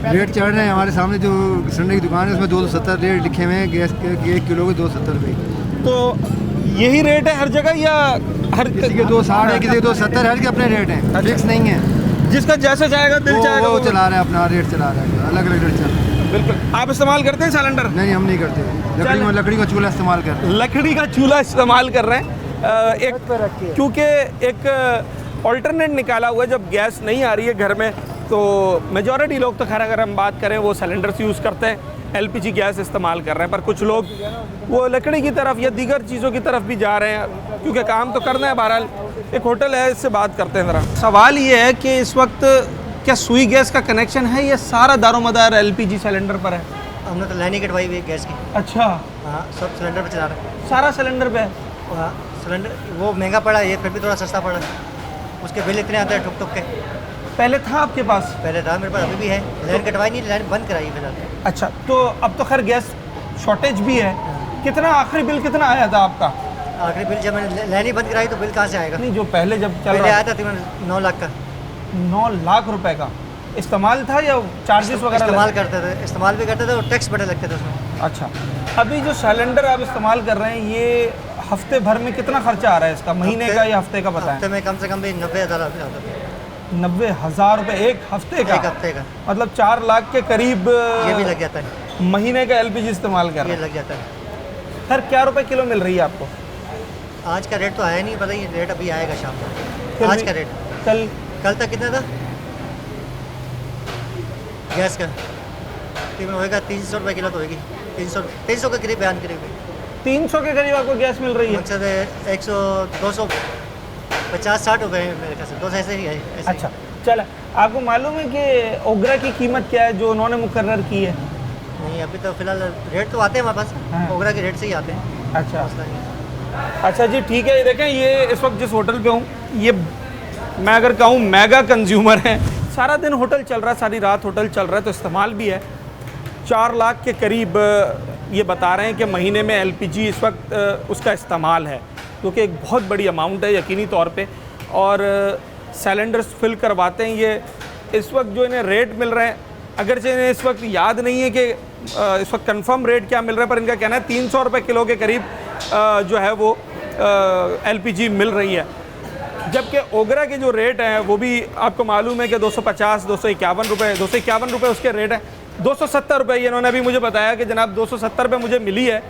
[SPEAKER 10] रेट चढ़ रहे हैं हमारे सामने, जो सिलेंडर की दुकान है उसमें 270 रेट लिखे हुए हैं, गैस के 1 किलो के 270 रुपये।
[SPEAKER 1] तो यही रेट है हर जगह या हर
[SPEAKER 10] किसी के 260 है, किसी के 270, हर के अपने रेट हैं, फिक्स नहीं है।
[SPEAKER 1] जिसका जैसे जाएगा दिल चाहेगा
[SPEAKER 10] वो चला रहा है, अपना रेट चला रहा है, अलग अलग रेट चल रहा है।
[SPEAKER 1] बिल्कुल। आप इस्तेमाल करते हैं सिलेंडर?
[SPEAKER 10] नहीं, हम नहीं करते, लकड़ी का चूल्हा इस्तेमाल कर रहे हैं।
[SPEAKER 1] लकड़ी का चूल्हा इस्तेमाल कर रहे हैं। क्योंकि एक ऑल्टरनेट निकाला हुआ है, जब गैस नहीं आ रही है घर में तो मेजॉरिटी लोग तो खैर अगर हम बात करें वो सिलेंडर्स यूज़ करते हैं, एलपीजी गैस इस्तेमाल कर रहे हैं, पर कुछ लोग वो लकड़ी की तरफ या दीगर चीज़ों की तरफ भी जा रहे हैं क्योंकि काम तो करना है। बहरहाल एक होटल है, इससे बात करते हैं ज़रा। सवाल ये है कि इस वक्त क्या सुई गैस का कनेक्शन है या सारा दारोमदार एलपीजी सिलेंडर पर है?
[SPEAKER 11] हमने तो लाइन ही कटवाई हुई है गैस की।
[SPEAKER 1] अच्छा,
[SPEAKER 11] हाँ, सब सिलेंडर पे चला रहे हैं।
[SPEAKER 1] सारा सिलेंडर पे है?
[SPEAKER 11] हाँ, सिलेंडर वो महंगा पड़ा है, ये फिर भी थोड़ा सस्ता पड़ा है। उसके बिल इतने आते हैं ठुक ठुक के।
[SPEAKER 1] पहले था आपके पास?
[SPEAKER 11] पहले था मेरे पास, अभी भी है। लाइन कटवाई नहीं, लाइन बंद कराई फिलहाल।
[SPEAKER 1] अच्छा, तो अब तो खैर गैस शॉर्टेज भी है। कितना आखिरी बिल कितना आया था आपका?
[SPEAKER 11] आखिरी बिल जब मैंने लाइन ही बंद कराई तो बिल कहाँ से आएगा?
[SPEAKER 1] नहीं, जो पहले जब चल
[SPEAKER 11] पहले
[SPEAKER 1] रहा
[SPEAKER 11] आया था तकरीबन 9 लाख का।
[SPEAKER 1] 9 लाख रुपए का इस्तेमाल था या चार्जेस वगैरह?
[SPEAKER 11] इस्तेमाल करते थे, इस्तेमाल भी करते थे और टैक्स बड़े लगते थे उसमें।
[SPEAKER 1] अच्छा, अभी जो सिलेंडर आप इस्तेमाल कर रहे हैं ये हफ्ते भर में कितना खर्चा आ रहा है इसका? महीने का या हफ्ते का बताएं?
[SPEAKER 11] हफ्ते में कम से कम भी 90,000 आता था।
[SPEAKER 1] 90,000 रुपये एक हफ्ते का?
[SPEAKER 11] एक हफ्ते का
[SPEAKER 1] मतलब 4 लाख के करीब
[SPEAKER 11] ये भी लग जाता है।
[SPEAKER 1] महीने का एलपीजी इस्तेमाल कर रहे हैं?
[SPEAKER 11] ये लग जाता है।
[SPEAKER 1] सर क्या रुपए किलो मिल रही है आपको?
[SPEAKER 11] आज का रेट तो आया नहीं, पता ही रेट अभी आएगा शाम को। आज का रेट कल तक कितना था गैस का? तकरीबन होएगा 300 रुपये किलो तो होगी। 300 के करीब, बयान करीब
[SPEAKER 1] 300 के करीब आपको गैस मिल रही है?
[SPEAKER 11] मकसद है 100 250-60 रुपये मेरे ख्याल से, 200 ऐसे ही है।
[SPEAKER 1] अच्छा, चलो, आपको मालूम है कि ओगरा की कीमत क्या है जो उन्होंने मुकर्रर की है?
[SPEAKER 11] नहीं, अभी तो फिलहाल रेट तो आते हैं हमारे पास, ओगरा के रेट से ही आते हैं।
[SPEAKER 1] अच्छा जी, ठीक है। ये देखें, ये इस वक्त जिस होटल पे हूँ, ये मैं अगर कहूँ मेगा कंज्यूमर है। सारा दिन होटल चल रहा है, सारी रात होटल चल रहा है, तो इस्तेमाल भी है। 4 लाख के करीब ये बता रहे हैं कि महीने में एलपीजी इस वक्त उसका इस्तेमाल है, क्योंकि एक बहुत बड़ी अमाउंट है यकीनी तौर पे। और सिलेंडर्स फिल करवाते हैं ये, इस वक्त जो इन्हें रेट मिल रहे हैं, अगरचे इन्हें इस वक्त याद नहीं है कि इस वक्त कंफर्म रेट क्या मिल रहा है, पर इनका कहना है 300 रुपये किलो के करीब जो है वो एलपीजी मिल रही है। जबकि ओगरा के जो रेट हैं वो भी आपको मालूम है कि 250 251 रुपये उसके रेट हैं। 270 रुपये ये इन्होंने अभी मुझे बताया कि जनाब 270 रुपये मुझे मिली है।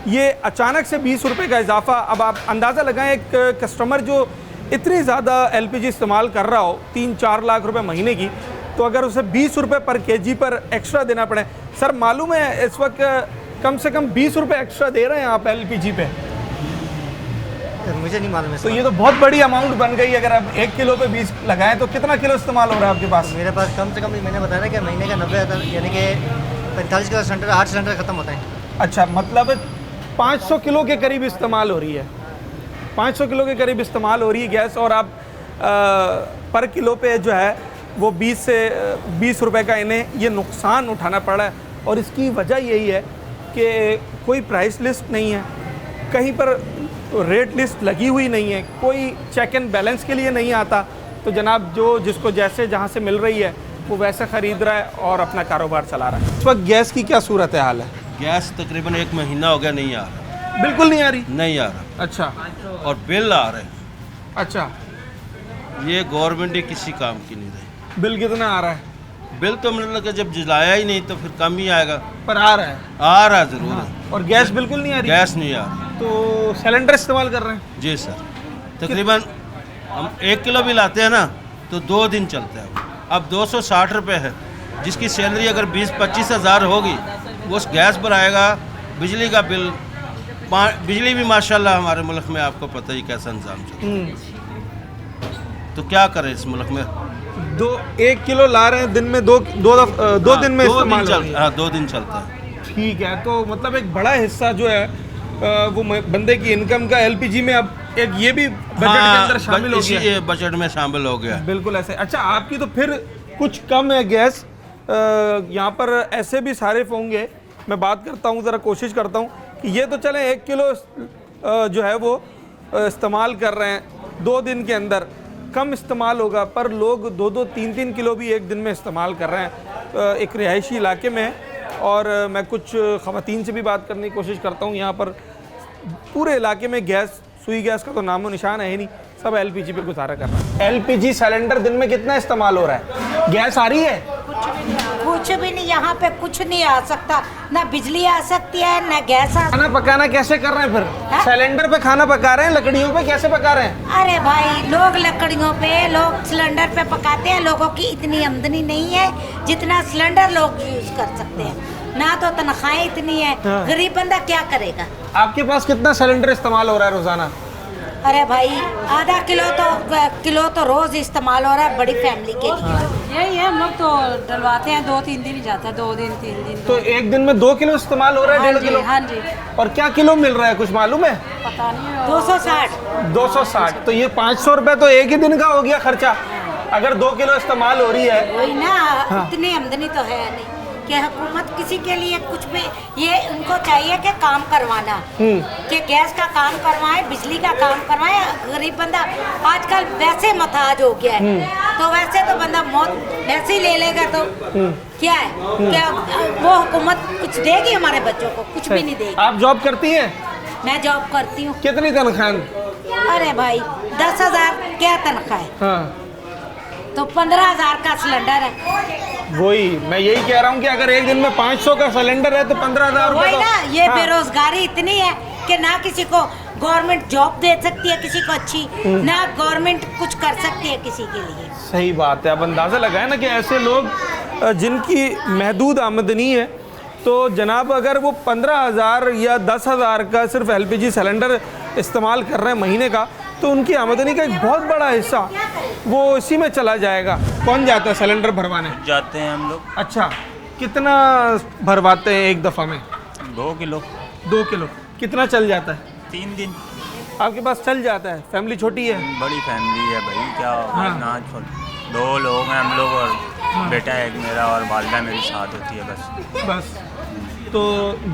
[SPEAKER 1] ये अचानक से 20 रुपये का इजाफा। अब आप अंदाज़ा लगाएं, एक कस्टमर जो इतनी ज़्यादा एलपीजी इस्तेमाल कर रहा हो, 3-4 लाख रुपए महीने की, तो अगर उसे 20 रुपये पर केजी पर एक्स्ट्रा देना पड़े, सर मालूम है इस वक्त कम से कम 20 रुपये एक्स्ट्रा दे रहे हैं आप एलपीजी पे?
[SPEAKER 11] मुझे नहीं मालूम है।
[SPEAKER 1] तो ये तो बहुत बड़ी अमाउंट बन गई। अगर आप 1 किलो पे 20 लगाएं तो कितना किलो इस्तेमाल हो रहा है आपके पास?
[SPEAKER 11] मेरे पास कम से कम, मैंने बताया कि महीने का 90,000, यानी कि 45 किलो सिलेंडर, 8 सिलेंडर ख़त्म होता है।
[SPEAKER 1] अच्छा, मतलब 500 किलो के करीब इस्तेमाल हो रही है। 500 किलो के करीब इस्तेमाल हो रही है गैस, और आप पर किलो पे जो है वो 20 रुपए का इन्हें ये नुकसान उठाना पड़ा है। और इसकी वजह यही है कि कोई प्राइस लिस्ट नहीं है, कहीं पर रेट लिस्ट लगी हुई नहीं है, कोई चेक एंड बैलेंस के लिए नहीं आता। तो जनाब जो जिसको जैसे जहाँ से मिल रही है वो वैसे ख़रीद रहा है और अपना कारोबार चला रहा है। इस वक्त गैस की क्या सूरत हाल है?
[SPEAKER 12] गैस तकरीबन 1 महीना हो गया नहीं आ रहा।
[SPEAKER 1] बिल्कुल नहीं आ रही?
[SPEAKER 12] नहीं आ रहा।
[SPEAKER 1] अच्छा।
[SPEAKER 12] और बिल आ रहे?
[SPEAKER 1] अच्छा।
[SPEAKER 12] ये गवर्नमेंट ही किसी काम की नहीं रही।
[SPEAKER 1] बिल कितना आ रहा है?
[SPEAKER 12] बिल तो मुझे लगा जब जलाया ही नहीं तो फिर कम ही आएगा,
[SPEAKER 1] पर आ रहा है।
[SPEAKER 12] आ रहा जरूर है।
[SPEAKER 1] और गैस बिल्कुल नहीं आ रही?
[SPEAKER 12] गैस नहीं आ रही।
[SPEAKER 1] तो सिलेंडर इस्तेमाल कर रहे हैं?
[SPEAKER 12] जी सर, तकरीबन हम 1 किलो भी लाते हैं ना तो 2 दिन चलता है। अब 260 रुपये है, जिसकी सैलरी अगर 20-25 हज़ार होगी वो उस गैस पर आएगा। बिजली का बिल, बिजली भी माशाल्लाह हमारे मुल्क में आपको पता ही कैसा इंतजाम चलता है। तो क्या करें इस मुल्क में?
[SPEAKER 1] 1 किलो ला रहे हैं दिन में, दो दिन में इस्तेमाल
[SPEAKER 12] चलता है। हाँ, 2 दिन चलता है।
[SPEAKER 1] ठीक है, तो मतलब एक बड़ा हिस्सा जो है वो बंदे की इनकम का एलपीजी में अब एक ये भी बजट के अंदर शामिल हो गया।
[SPEAKER 12] ये बजट में शामिल हो गया।
[SPEAKER 1] बिल्कुल ऐसे। अच्छा, आपकी तो फिर कुछ कम है गैस, यहाँ पर ऐसे भी सारिफ होंगे। मैं बात करता हूँ, ज़रा कोशिश करता हूँ कि ये तो चलें 1 किलो जो है वो इस्तेमाल कर रहे हैं, 2 दिन के अंदर कम इस्तेमाल होगा, पर लोग 2-2, 3-3 किलो भी एक दिन में इस्तेमाल कर रहे हैं। एक रिहायशी इलाके में, और मैं कुछ ख़वातीन से भी बात करने की कोशिश करता हूँ। यहाँ पर पूरे इलाके में गैस, सुई गैस का तो नामो निशान है ही नहीं, सब एलपीजी पे गुजारा कर रहा है। एलपीजी सिलेंडर दिन में कितना इस्तेमाल हो रहा है? गैस आ रही है?
[SPEAKER 13] कुछ कुछ भी नहीं, यहाँ पे कुछ नहीं आ सकता, ना बिजली आ सकती है ना गैस आ।
[SPEAKER 1] खाना पकाना कैसे कर रहे हैं फिर? सिलेंडर पे खाना पका रहे हैं, लकड़ियों पे कैसे पका रहे हैं?
[SPEAKER 13] अरे भाई, लोग लकड़ियों पे, लोग सिलेंडर पे पकाते हैं। लोगों की इतनी आमदनी नहीं है जितना सिलेंडर लोग यूज कर सकते हैं, ना तो तनख्वाहें इतनी है। गरीब बंदा क्या करेगा?
[SPEAKER 1] आपके पास कितना सिलेंडर इस्तेमाल हो रहा है रोजाना?
[SPEAKER 13] अरे भाई, आधा किलो तो रोज इस्तेमाल हो रहा है बड़ी फैमिली के लिए।
[SPEAKER 14] यही है, हम लोग तो डलवाते हैं, 2-3 दिन ही जाता है, 2 दिन 3 दिन।
[SPEAKER 1] तो एक दिन में 2 किलो इस्तेमाल हो रहा है? 1.5 किलो?
[SPEAKER 14] हाँ जी।
[SPEAKER 1] और क्या किलो मिल रहा है, कुछ मालूम है?
[SPEAKER 14] पता नहीं।
[SPEAKER 13] 260।
[SPEAKER 1] तो ये 500 रुपए तो एक ही दिन का हो गया खर्चा, अगर 2 किलो इस्तेमाल हो रही है।
[SPEAKER 13] वही ना, इतनी आमदनी तो है नहीं कि हुकूमत किसी के लिए कुछ भी, ये उनको चाहिए कि काम करवाना, कि गैस का काम करवाए, बिजली का काम करवाए। गरीब बंदा आजकल वैसे महताज हो गया है, तो वैसे तो बंदा मौत वैसे ही ले लेगा, तो क्या है, क्या वो हुकूमत कुछ देगी हमारे बच्चों को? कुछ भी नहीं देगी।
[SPEAKER 1] आप जॉब करती हैं?
[SPEAKER 13] मैं जॉब करती हूँ।
[SPEAKER 1] कितनी तनख्वाह?
[SPEAKER 13] अरे भाई, 10,000 क्या तनख्वाह है?
[SPEAKER 1] हाँ।
[SPEAKER 13] तो 15,000 का सिलेंडर है।
[SPEAKER 1] वही मैं यही कह रहा हूँ कि अगर एक दिन में 500 का सिलेंडर है तो 15,000 रुपए
[SPEAKER 13] वही
[SPEAKER 1] तो,
[SPEAKER 13] ना, ये बेरोजगारी इतनी है कि ना किसी को गवर्नमेंट जॉब दे सकती है किसी को अच्छी, ना गवर्नमेंट कुछ कर सकती है किसी के लिए।
[SPEAKER 1] सही बात है। अब अंदाज़ा लगाए ना कि ऐसे लोग जिनकी महदूद आमदनी है, तो जनाब अगर वो 15,000 या 10,000 का सिर्फ LPG सिलेंडर इस्तेमाल कर रहे हैं महीने का, तो उनकी आमदनी का एक बहुत बड़ा हिस्सा वो इसी में चला जाएगा। कौन जाता है सिलेंडर भरवाने?
[SPEAKER 4] जाते हैं हम लोग।
[SPEAKER 1] अच्छा, कितना भरवाते हैं एक दफ़ा में?
[SPEAKER 4] 2 किलो।
[SPEAKER 1] 2 किलो कितना चल जाता है?
[SPEAKER 4] 3 दिन
[SPEAKER 1] आपके पास चल जाता है? फैमिली छोटी है?
[SPEAKER 4] बड़ी फैमिली है भाई, क्या ना 2 लोग हैं हम लोग, और बेटा है एक मेरा, और वालिदा मेरी साथ होती है बस।
[SPEAKER 1] तो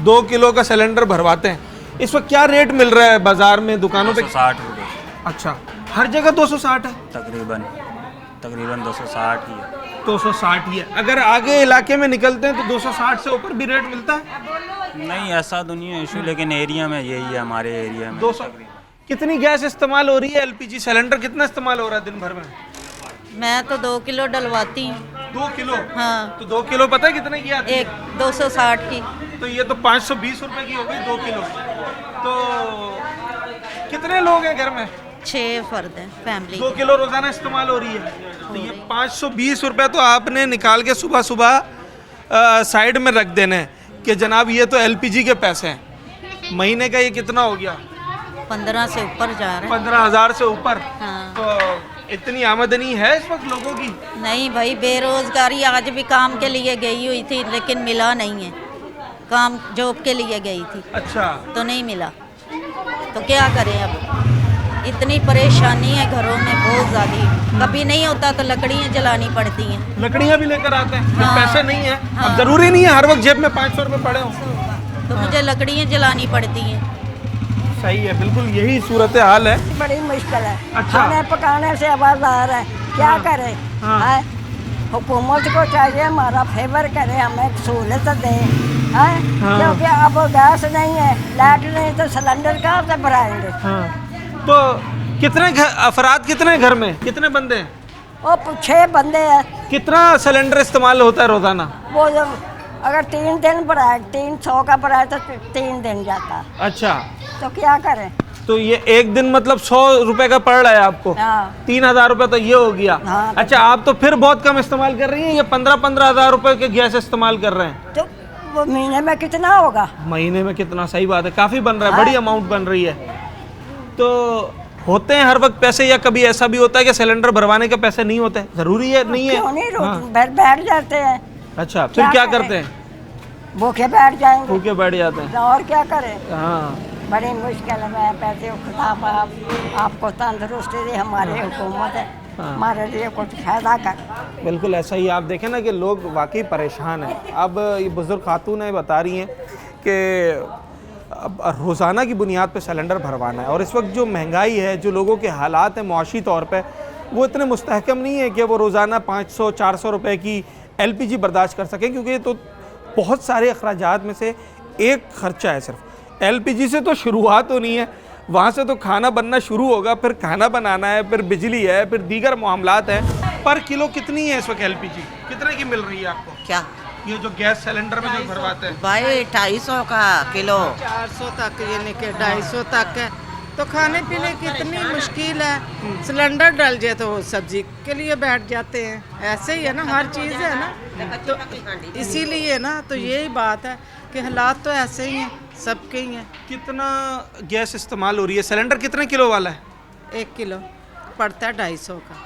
[SPEAKER 1] 2 किलो का सिलेंडर भरवाते हैं। इस वक्त क्या रेट मिल रहा है बाजार में, दुकानों पे?
[SPEAKER 4] 260 रुपये।
[SPEAKER 1] अच्छा, हर जगह 260 है?
[SPEAKER 4] तकरीबन 260 ही है।
[SPEAKER 1] 260 ही है। अगर आगे इलाके में निकलते हैं तो 260 से ऊपर भी रेट मिलता है?
[SPEAKER 4] नहीं, ऐसा तो नहीं है इशू, लेकिन एरिया में यही है, हमारे एरिया में
[SPEAKER 1] 200। कितनी गैस इस्तेमाल हो रही है? LPG सिलेंडर कितना इस्तेमाल हो रहा है दिन भर में?
[SPEAKER 15] मैं तो 2 किलो डलवाती हूँ।
[SPEAKER 1] 2 किलो?
[SPEAKER 15] हाँ।
[SPEAKER 1] तो 2 किलो पता है कितने की आती है?
[SPEAKER 15] 260 की।
[SPEAKER 1] तो ये तो 520 रुपए की हो गई 2 किलो। तो कितने लोग हैं घर में?
[SPEAKER 15] 6 फर्द हैं फैमिली।
[SPEAKER 1] 2 किलो रोजाना इस्तेमाल हो रही है, तो ये 520 रुपए तो आपने निकाल के सुबह सुबह साइड में रख देने हैं कि जनाब ये तो LPG के पैसे हैं। महीने का ये कितना हो गया?
[SPEAKER 15] 15 से ऊपर जा रहे हैं।
[SPEAKER 1] 15,000 से ऊपर।
[SPEAKER 15] हाँ।
[SPEAKER 1] तो इतनी आमदनी है इस वक्त लोगों की?
[SPEAKER 15] नहीं भाई, बेरोजगारी। आज भी काम के लिए गई हुई थी लेकिन मिला नहीं है, काम जॉब के लिए गई थी।
[SPEAKER 1] अच्छा।
[SPEAKER 15] तो नहीं मिला, तो क्या करें अब? इतनी परेशानी है घरों में बहुत ज़्यादा। कभी नहीं होता तो लकड़ियाँ जलानी पड़ती हैं।
[SPEAKER 1] लकड़ियाँ भी लेकर आते हैं?
[SPEAKER 15] हाँ।
[SPEAKER 1] पैसे नहीं है?
[SPEAKER 15] हाँ।
[SPEAKER 1] अब जरूरी नहीं है हर वक्त जेब में 500 रुपए पड़े हों,
[SPEAKER 15] तो मुझे लकड़ियाँ जलानी पड़ती हैं।
[SPEAKER 1] सही है, बिल्कुल यही सूरत हाल है।
[SPEAKER 16] बड़ी मुश्किल है।
[SPEAKER 1] अच्छा।
[SPEAKER 16] खाने पकाने से आवाज आ रहा है, क्या करें? हाँ। हुकूमत को चाहिए हमारा फेवर करे, हमें सहूलत दे। हाँ। क्योंकि अब गैस नहीं है, लाइट नहीं, तो सिलेंडर कहाँ से भराएंगे?
[SPEAKER 1] तो कितने अफराद कितने घर में, कितने बंदे हैं?
[SPEAKER 16] वो 6 बंदे हैं।
[SPEAKER 1] कितना सिलेंडर इस्तेमाल होता है रोजाना?
[SPEAKER 16] वो जब अगर 3 दिन भराए, 300 का भराए तो 3 दिन जाता।
[SPEAKER 1] अच्छा,
[SPEAKER 16] तो क्या करें?
[SPEAKER 1] तो ये एक दिन मतलब 100 रुपए का पड़ रहा है आपको?
[SPEAKER 16] हाँ।
[SPEAKER 1] 3,000 रुपए तो ये हो गया।
[SPEAKER 16] हाँ।
[SPEAKER 1] अच्छा, आप तो फिर बहुत कम इस्तेमाल कर रही हैं, ये 15,000 रुपए के गैस इस्तेमाल कर रहे हैं।
[SPEAKER 16] तो वो महीने में कितना होगा?
[SPEAKER 1] महीने में कितना? सही बात है, काफी बन रहा है। बड़ी अमाउंट बन रही है। तो होते हैं हर वक्त पैसे, या कभी ऐसा भी होता है कि सिलेंडर भरवाने के पैसे नहीं होते? जरूरी है नहीं है?
[SPEAKER 16] क्यों नहीं, बैठ जाते हैं।
[SPEAKER 1] अच्छा, फिर क्या करते हैं?
[SPEAKER 16] भूखे बैठ जाएंगे।
[SPEAKER 1] भूखे बैठ जाते हैं।
[SPEAKER 16] और क्या करें?
[SPEAKER 1] हाँ,
[SPEAKER 16] बड़ी मुश्किल है। पैसे खुदाब आपको तंदुरुस्ती दे, हमारी हुकूमत है, हमारे लिए कुछ फायदा कर।
[SPEAKER 1] बिल्कुल ऐसा ही। आप देखें ना कि लोग वाकई परेशान हैं। अब ये बुजुर्ग खातून है बता रही हैं कि अब रोज़ाना की बुनियाद पे सिलेंडर भरवाना है, और इस वक्त जो महंगाई है, जो लोगों के हालात हैं मुआशी तौर पे, वो इतने मुस्तहकम नहीं है कि वो रोज़ाना 500-400 रुपए की LPG बर्दाश्त कर सकें, क्योंकि ये तो बहुत सारे अखराजात में से एक खर्चा है। सिर्फ LPG से तो शुरुआत होनी है, वहाँ से तो खाना बनना शुरू होगा, फिर खाना बनाना है, फिर बिजली है, फिर दीगर मामलात हैं। पर किलो कितनी है इस वक्त LPG? कितने की मिल रही है आपको?
[SPEAKER 15] क्या
[SPEAKER 1] ये जो गैस सिलेंडर में जो भरवाते हैं?
[SPEAKER 17] भाई 250 का किलो,
[SPEAKER 18] 400 तक, यानी कि 250 तक है। तो खाने पीने की इतनी मुश्किल है, सिलेंडर डल जाए तो सब्जी के लिए बैठ जाते हैं। ऐसे ही है ना, हर चीज़ है ना, तो इसीलिए ना, तो यही बात है कि हालात तो ऐसे ही हैं, सबके ही हैं।
[SPEAKER 1] कितना गैस इस्तेमाल हो रही है? सिलेंडर कितने किलो वाला है?
[SPEAKER 18] 1 किलो पड़ता है 250 का।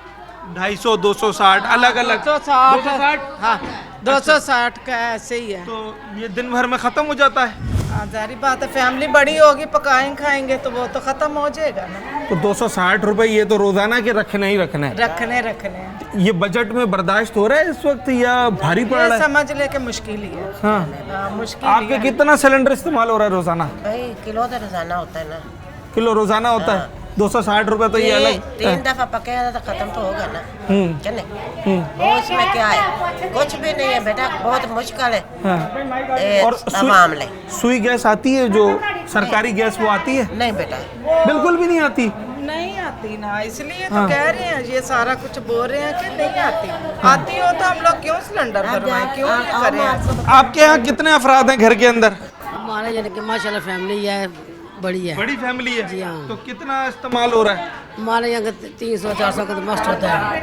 [SPEAKER 1] 250, 260 अलग अलग?
[SPEAKER 18] 260, हाँ 260 का ऐसे ही है।
[SPEAKER 1] तो ये दिन भर में ख़त्म हो जाता है?
[SPEAKER 18] हाँ जारी बात है, फैमिली बड़ी होगी, पकाएंगे खाएंगे तो वो तो ख़त्म हो जाएगा ना।
[SPEAKER 1] तो 260 रुपए ये तो रोज़ाना के रखने ही रखने हैं?
[SPEAKER 18] रखने
[SPEAKER 1] ये बजट में बर्दाश्त हो रहा है इस वक्त या भारी पड़ रहा है?
[SPEAKER 18] समझ ले के मुश्किल ही है।
[SPEAKER 1] हाँ,
[SPEAKER 18] मुश्किल।
[SPEAKER 1] आपके कितना सिलेंडर इस्तेमाल हो रहा है रोज़ाना?
[SPEAKER 17] भाई किलो तो रोजाना होता है ना।
[SPEAKER 1] किलो रोज़ाना होता है? 260 रुपए तो ये अलग।
[SPEAKER 17] 3 दफा पकेगा तो खत्म तो होगा ना, क्या नहीं? वो इसमें क्या है, कुछ भी नहीं है बेटा, बहुत मुश्किल है।
[SPEAKER 1] और
[SPEAKER 17] मामले
[SPEAKER 1] सुई गैस आती है जो सरकारी गैस, वो आती है?
[SPEAKER 17] नहीं बेटा,
[SPEAKER 1] बिल्कुल भी नहीं आती।
[SPEAKER 18] नहीं आती ना, इसलिए तो कह रहे हैं, ये सारा कुछ बोल रहे हैं कि नहीं आती। आती हो तो हम लोग क्यों सिलेंडर भरवाएं, क्यों ये करें?
[SPEAKER 1] आपके यहाँ कितने अफराद हैं घर के अंदर?
[SPEAKER 14] हमारे यानी कि माशाल्लाह फैमिली है, बड़ी है।
[SPEAKER 1] बड़ी फैमिली है
[SPEAKER 14] जी हाँ।
[SPEAKER 1] तो कितना इस्तेमाल हो रहा है?
[SPEAKER 14] हमारे यहाँ 300-400 का तो मस्त होता है।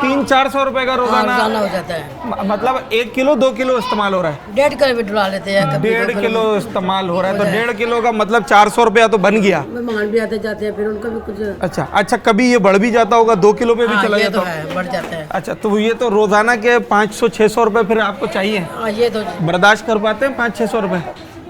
[SPEAKER 1] 300-400 रुपए का रोजाना
[SPEAKER 14] हो जाता है।
[SPEAKER 1] मतलब 1 किलो 2 किलो इस्तेमाल हो रहा है?
[SPEAKER 14] 1.5 किलो भी डुला लेते हैं।
[SPEAKER 1] 1.5 किलो इस्तेमाल हो रहा है, तो 1.5 किलो का मतलब 400 रुपया तो बन गया।
[SPEAKER 14] मेहमान भी आते जाते हैं, फिर उनको भी कुछ।
[SPEAKER 1] अच्छा, कभी ये बढ़ भी जाता होगा, 2 किलो पे भी चला जाता
[SPEAKER 14] है, बढ़ जाता है।
[SPEAKER 1] अच्छा, तो ये तो रोजाना के 500-600 रुपए फिर आपको चाहिए?
[SPEAKER 14] ये तो
[SPEAKER 1] बर्दाश्त कर पाते हैं 500-600 रुपए?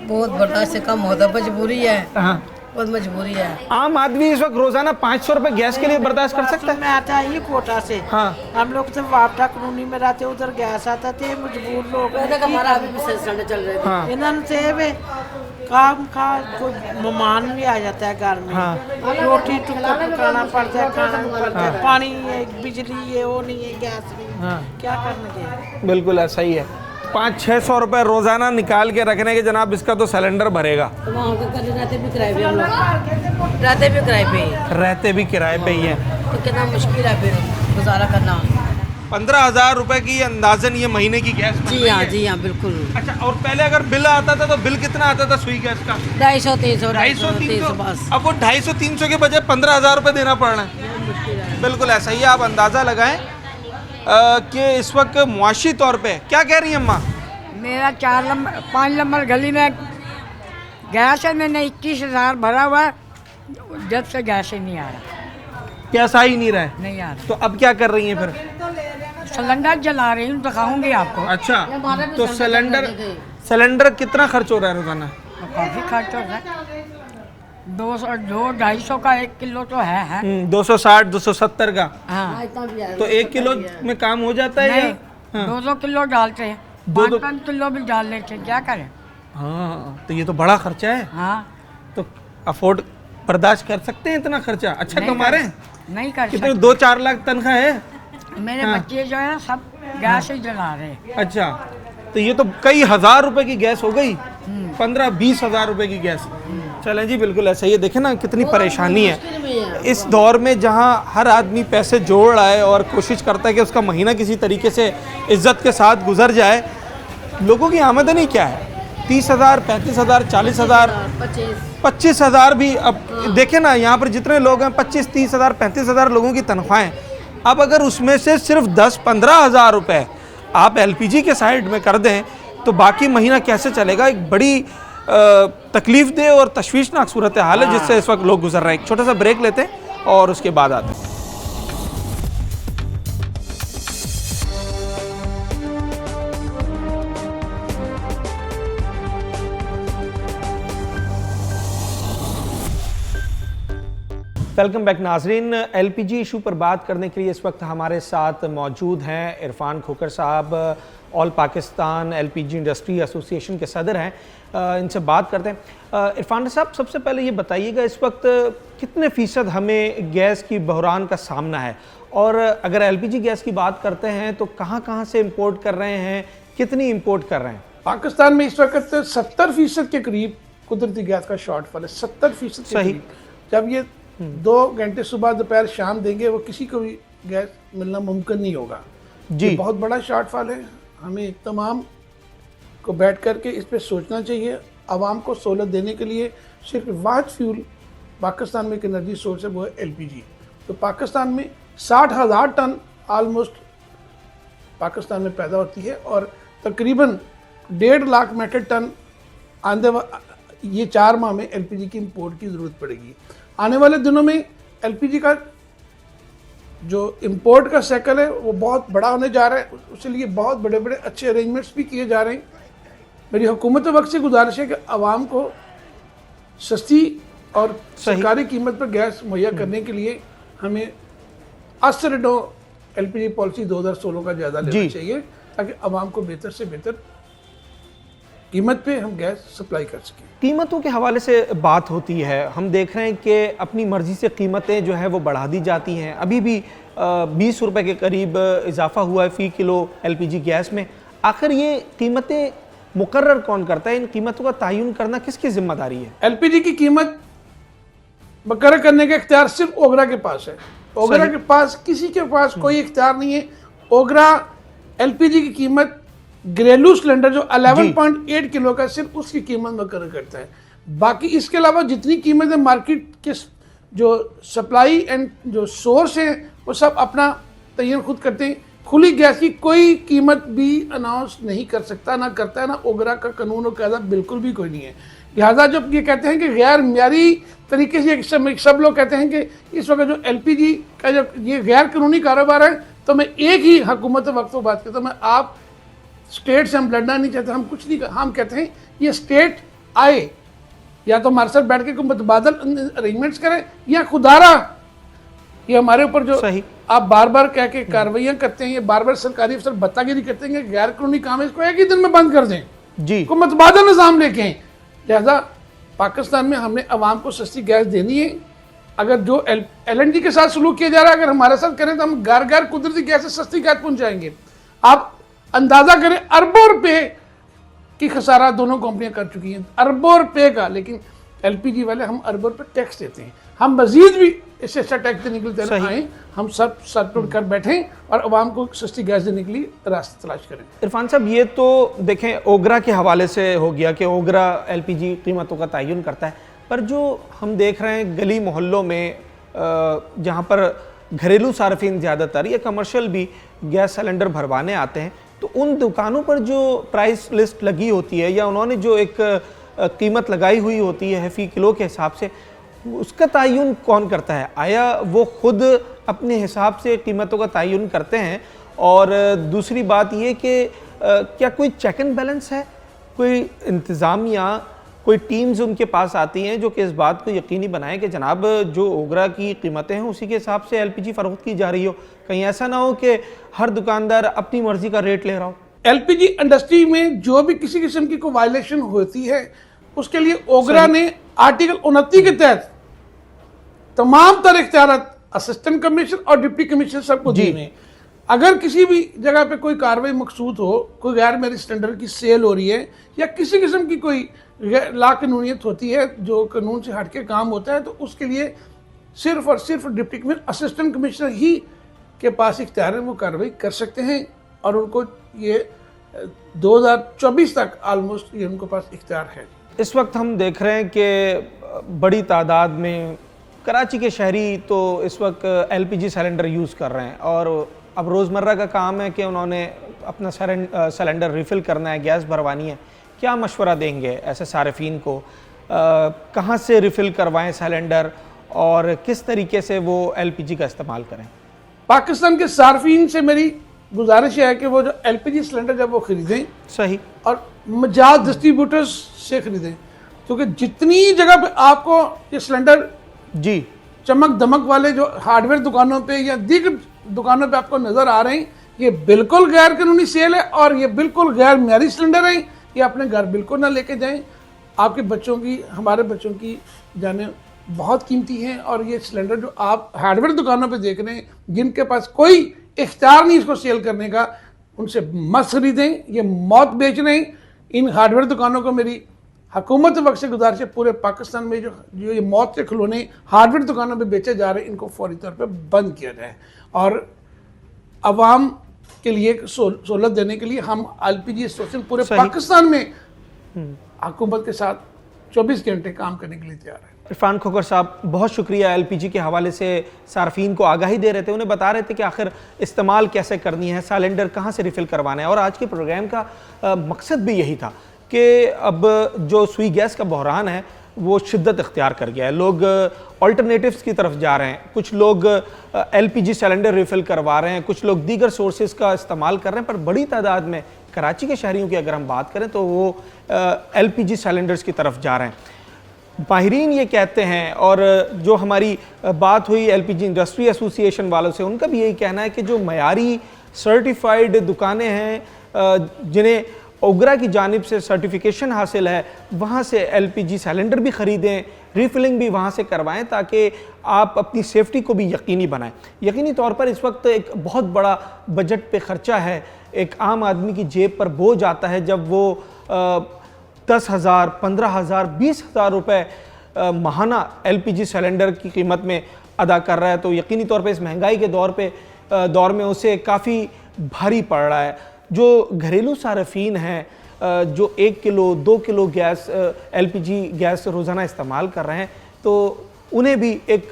[SPEAKER 14] बहुत बर्दाश्त से कम होता, मजबूरी है। बहुत मजबूरी है।
[SPEAKER 1] आम आदमी इस वक्त रोजाना 500 रुपए गैस के लिए बर्दाश्त कर सकता है?
[SPEAKER 18] मैं आता है ये कोटा से।
[SPEAKER 1] हाँ,
[SPEAKER 18] हम लोग तो वापटा कॉलोनी में रहते, उधर गैस आता थे, मजबूर लोग
[SPEAKER 14] हमारा अभी भी सिलेंडर चल रहे थे।
[SPEAKER 18] इन्होंने काम खा, कोई मेहमान भी आ जाता है घर में। रोटी टुकड़ा पकाना पड़ता है, खाना पड़ता है, पानी है, बिजली है, वो नहीं है, गैस नहीं, क्या करने?
[SPEAKER 1] बिल्कुल ऐसा ही है। 500-600 रुपए रोजाना निकाल के रखने के जनाब, इसका तो सिलेंडर भरेगा।
[SPEAKER 14] रहते भी किराए पे, हम लोग रहते भी किराए पे ही है। तो कितना मुश्किल है फिर गुजारा करना।
[SPEAKER 1] 15,000 रुपए की अंदाजन ये महीने की गैस बन रही है?
[SPEAKER 14] जी हाँ बिल्कुल।
[SPEAKER 1] अच्छा, और पहले अगर बिल आता था तो बिल कितना आता था सुई गैस का?
[SPEAKER 14] 250-300 बस।
[SPEAKER 1] अब वो 250-300 के बजाय 15,000 रुपए देना पड़ रहा है। बिल्कुल ऐसा ही, आप अंदाज़ा लगाएं कि इस वक्त मुआशी तौर पे क्या कह रही है अम्मा?
[SPEAKER 16] मेरा 5 नंबर गली में गैस है, मैंने 21,000 भरा हुआ है, जब से गैस ही नहीं आ रहा।
[SPEAKER 1] कैसा ही नहीं रहा है?
[SPEAKER 16] नहीं आ रहा।
[SPEAKER 1] तो अब क्या कर रही हैं फिर?
[SPEAKER 16] सिलेंडर जला रही हूँ, दिखाऊंगी आपको।
[SPEAKER 1] अच्छा, तो सिलेंडर कितना खर्च हो रहा है रोजाना?
[SPEAKER 16] काफ़ी खर्च हो रहा है, 200-250 का 1 किलो तो है।
[SPEAKER 1] 260-270 का।
[SPEAKER 16] हाँ,
[SPEAKER 1] तो 1 किलो में काम हो जाता है?
[SPEAKER 16] नहीं, 2-2 किलो डालते हैं, 5-5 किलो भी डाल लेते हैं, क्या करें?
[SPEAKER 1] हाँ, तो ये तो बड़ा खर्चा है।
[SPEAKER 16] हाँ,
[SPEAKER 1] तो अफोर्ड बर्दाश्त कर सकते हैं इतना खर्चा? अच्छा कमा रहे हैं?
[SPEAKER 16] नहीं कर
[SPEAKER 1] कितने? 2-4 लाख तनख्वाह है?
[SPEAKER 16] मेरे बच्चे जो है सब गैस ही जला रहे हैं।
[SPEAKER 1] अच्छा, तो ये तो कई हजार रुपए की गैस हो गई, 15-20 हजार रुपए की गैस। चलें जी, बिल्कुल ऐसा ही है। देखें ना कितनी परेशानी है इस दौर में, जहां हर आदमी पैसे जोड़ रहा है और कोशिश करता है कि उसका महीना किसी तरीके से इज्जत के साथ गुजर जाए। लोगों की आमदनी क्या है? 30,000, 35,000, 40,000, 25,000 भी। अब देखें ना, यहाँ पर जितने लोग हैं 25-30,000, 35,000 लोगों की तनख्वाहें। अब अगर उसमें से सिर्फ 10-15 हज़ार रुपये आप LPG के साइड में कर दें तो बाकी महीना कैसे चलेगा? एक बड़ी तकलीफ दे और तशवीशनाक सूरत हाल है जिससे इस वक्त लोग गुजर रहे हैं। एक छोटा सा ब्रेक लेते हैं और उसके बाद आते हैं। वेलकम बैक नाजरीन। LPG इशू पर बात करने के लिए इस वक्त हमारे साथ मौजूद हैं इरफान खोकर साहब, all Pakistan LPG industry association के सदर हैं। इनसे बात करते हैं। इरफान साहब, सबसे पहले ये बताइएगा इस वक्त कितने फ़ीसद हमें गैस की बहरान का सामना है, और अगर LPG गैस की बात करते हैं तो कहाँ कहाँ से इंपोर्ट कर रहे हैं, कितनी इंपोर्ट कर रहे हैं?
[SPEAKER 19] पाकिस्तान में इस वक्त 70% के करीब कुदरती गैस का शॉर्टफॉल है। 70%
[SPEAKER 1] सही।
[SPEAKER 19] जब ये 2 घंटे सुबह दोपहर शाम देंगे, वो किसी को भी गैस मिलना मुमकिन नहीं होगा जी। बहुत बड़ा शॉर्टफॉल है। हमें तमाम को बैठ करके इस पर सोचना चाहिए। आवाम को सहूलत देने के लिए सिर्फ वाहिद फ्यूल पाकिस्तान में एक एनर्जी सोर्स है, वो है LPG। तो पाकिस्तान में 60,000 टन आलमोस्ट पाकिस्तान में पैदा होती है और तकरीबन 1.5 लाख मेट्रिक टन ये 4 माह में LPG की इंपोर्ट की ज़रूरत पड़ेगी। आने वाले दिनों में LPG का जो इंपोर्ट का साइकिल है वो बहुत बड़ा होने जा रहा है, उसके लिए बहुत बड़े बड़े अच्छे अरेंजमेंट्स भी किए जा रहे हैं। मेरी हुकूमत वक्त से गुजारिश है कि आवाम को सस्ती और सरकारी कीमत पर गैस मुहैया करने के लिए हमें असरडो LPG पॉलिसी 2016 का जायजा लेना चाहिए ताकि आवाम को बेहतर से बेहतर कीमत पे हम गैस सप्लाई कर सकें।
[SPEAKER 1] कीमतों के हवाले से बात होती है, हम देख रहे हैं कि अपनी मर्ज़ी से कीमतें जो है वो बढ़ा दी जाती हैं। अभी भी 20 रुपए के करीब इजाफा हुआ है फ़ी किलो LPG गैस में। आखिर ये कीमतें मुकर्रर कौन करता है? इन कीमतों का तयन करना किसकी जिम्मेदारी है?
[SPEAKER 19] LPG की कीमत मुकर्रर करने का इख्तियार सिर्फ ओगरा के पास है। ओगरा के पास किसी के पास कोई इख्तियार नहीं है। ओगरा LPG की कीमत घरेलू सिलेंडर जो 11.8 किलो का सिर्फ उसकी कीमत मुकर्रर करता है। बाकी इसके अलावा जितनी कीमतें मार्केट के जो सप्लाई एंड जो सोर्स है वो सब अपना तयन खुद करते हैं। खुली गैस की कोई कीमत भी अनाउंस नहीं कर सकता, ना करता है, ना ओगरा का कानून और कायदा बिल्कुल भी कोई नहीं है। लिहाजा जब ये कहते हैं कि गैर मियारी तरीके से सब लोग कहते हैं कि इस वक्त जो LPG का जब ये गैर कानूनी कारोबार है, तो मैं एक ही हुकूमत वक्त को बात करता हूँ। मैं आप स्टेट से हम लड़ना नहीं चाहते, हम कुछ नहीं, हम कहते हैं ये स्टेट आए या तो हमारे साथ बैठ के कोई मुतबादल अरेंजमेंट्स करें या खुदारा ये हमारे ऊपर जो आप बार बार कह के कार्रवाइयाँ करते हैं, ये बार बार सरकारी अफसर बत्तागिरी करते हैं कि गैर कानूनी काम है, इसको एक ही दिन में बंद कर दें जी, को मुतबादल निज़ाम लेके आए। लिहाजा पाकिस्तान में हमने अवाम को सस्ती गैस देनी है। अगर जो LNG के साथ सलूक किया जा रहा है अगर हमारे साथ करें तो हम घर घर कुदरती गैस से सस्ती गैस पहुँचाएंगे। आप अंदाजा करें अरबों रुपए की खसारा दोनों कंपनियां कर चुकी हैं, अरबों रुपए का। लेकिन LPG वाले हम अरबों रुपए टैक्स देते हैं। हम मजीद भी इससे अच्छा टैक्स देने के लिए तैयार आए, हम सब सर टूट कर बैठें और आवाम को सस्ती गैस देने के लिए रास्ते तलाश करें।
[SPEAKER 1] इरफान साहब, ये तो देखें ओगरा के हवाले से हो गया कि ओगरा LPG कीमतों का तयन करता है, पर जो हम देख रहे हैं गली मोहल्लों में जहाँ पर घरेलू सार्फिन ज़्यादातर या कमर्शियल भी गैस सिलेंडर भरवाने आते हैं, तो उन दुकानों पर जो प्राइस लिस्ट लगी होती है या उन्होंने जो एक कीमत लगाई हुई होती है फ़ी किलो के हिसाब से, उसका तयन कौन करता है? आया वो खुद अपने हिसाब से कीमतों का तयन करते हैं? और दूसरी बात ये कि क्या कोई चेक एंड बैलेंस है, कोई इंतज़ामिया, कोई टीम्स उनके पास आती हैं जो कि इस बात को यकीनी बनाएं कि जनाब जो ओगरा की कीमतें हैं उसी के हिसाब से LPG फ़रोख्त की जा रही हो? कहीं ऐसा ना हो कि हर दुकानदार अपनी मर्जी का रेट ले रहा हो।
[SPEAKER 19] LPG इंडस्ट्री में जो भी किसी किस्म की कोई वायलेशन होती है उसके लिए ओगरा ने आर्टिकल 29 के तहत तमाम तरह इख्तियारात असिस्टेंट कमिश्नर और डिप्टी कमिश्नर सबको दिए हैं। अगर किसी भी जगह पे कोई कार्रवाई मकसूद हो, कोई गैर मेरी सिलेंडर की सेल हो रही है या किसी किस्म की कोई लाकानूनियत होती है जो कानून से हट के काम होता है, तो उसके लिए सिर्फ और सिर्फ डिप्टी कमिश्नर असिस्टेंट कमिश्नर ही के पास इख्तियार है, वो कार्रवाई कर सकते हैं। और उनको ये 2024 तक आलमोस्ट ये उनके पास इख्तियार है।
[SPEAKER 1] इस वक्त हम देख रहे हैं कि बड़ी तादाद में कराची के शहरी तो इस वक्त LPG सिलेंडर यूज़ कर रहे हैं और अब रोज़मर्रा का काम है कि उन्होंने अपना सिलेंडर रिफ़िल करना है, गैस भरवानी है। क्या मशवरा देंगे ऐसे सारिफीन को? कहाँ से रिफ़िल करवाएं सिलेंडर और किस तरीके से वो LPG का इस्तेमाल करें?
[SPEAKER 19] पाकिस्तान के सारिफीन से मेरी गुजारिश है कि वो जो LPG सिलेंडर जब वो ख़रीदें
[SPEAKER 1] सही और
[SPEAKER 19] मजाज डिस्ट्रीब्यूटर्स से ख़रीदें, क्योंकि जितनी जगह पे आपको ये सिलेंडर
[SPEAKER 1] जी
[SPEAKER 19] चमक दमक वाले जो हार्डवेयर दुकानों पे या दीगर दुकानों पे आपको नज़र आ रहे हैं, ये बिल्कुल गैर कानूनी सेल है और ये बिल्कुल गैर मियारी सिलेंडर है। ये अपने घर बिल्कुल ना लेके जाएं। आपके बच्चों की, हमारे बच्चों की जानें बहुत कीमती हैं और ये सिलेंडर जो आप हार्डवेयर दुकानों पे देख रहे हैं, जिनके पास कोई इख्तियार नहीं इसको सेल करने का, उनसे मत खरीदें। ये मौत बेच रहे हैं। इन हार्डवेयर दुकानों को मेरी हुकूमत वक्त से गुजारिश है, पूरे पाकिस्तान में जो ये मौत के खिलौने हार्डवेयर दुकानों पे बेचे जा रहे हैं, इनको फौरी तौर पे बंद किया जाए और अवाम के लिए सहूलत देने के लिए हम LPG स्टेशन पूरे पाकिस्तान में हुकूमत के साथ 24 घंटे काम करने के लिए तैयार है।
[SPEAKER 1] इरफान खोखर साहब, बहुत शुक्रिया। LPG के हवाले से सार्फिन को आगाही दे रहे थे, उन्हें बता रहे थे कि आखिर इस्तेमाल कैसे करनी है, सिलेंडर कहाँ से रिफ़िल करवाना है। और आज के प्रोग्राम का मकसद भी यही था कि अब जो सुई गैस का बहरान है वो शिद्दत इख्तियार कर गया है। लोग अल्टरनेटिव्स की तरफ जा रहे हैं, कुछ लोग LPG सिलेंडर रिफ़िल करवा रहे हैं, कुछ लोग दीगर सोर्सेज का इस्तेमाल कर रहे हैं, पर बड़ी तादाद में कराची के शहरियों की अगर हम बात करें तो वो LPG सिलेंडर्स की तरफ जा रहे हैं। माहिरीन ये कहते हैं, और जो हमारी बात हुई LPG इंडस्ट्री एसोसिएशन वालों से, उनका भी यही कहना है कि जो मयारी सर्टिफाइड दुकानें हैं जिन्हें ओगरा की जानिब से सर्टिफिकेशन हासिल है, वहाँ से LPG सिलेंडर भी ख़रीदें, रीफिलिंग भी वहाँ से करवाएं, ताकि आप अपनी सेफ्टी को भी यकीनी बनाएं। यकीनी तौर पर इस वक्त एक बहुत बड़ा बजट पे ख़र्चा है, एक आम आदमी की जेब पर बोझ आता है जब वो 10,000, 15,000, 20,000 रुपये माहाना LPG सिलेंडर की कीमत में अदा कर रहा है। तो यकीनी तौर पे इस महंगाई के दौर में उसे काफ़ी भारी पड़ रहा है। जो घरेलू सार्फिन हैं, जो 1 kilo 2 kilo gas LPG gas रोज़ाना इस्तेमाल कर रहे हैं, तो उन्हें भी एक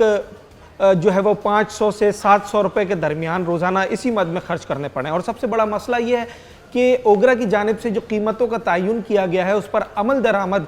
[SPEAKER 1] जो है वो 500 से 700 रुपये के दरमियान रोज़ाना इसी मद में खर्च करने पड़े। और सबसे बड़ा मसला ये है कि ओगरा की जानिब से जो कीमतों का तयन किया गया है उस पर अमल दरामद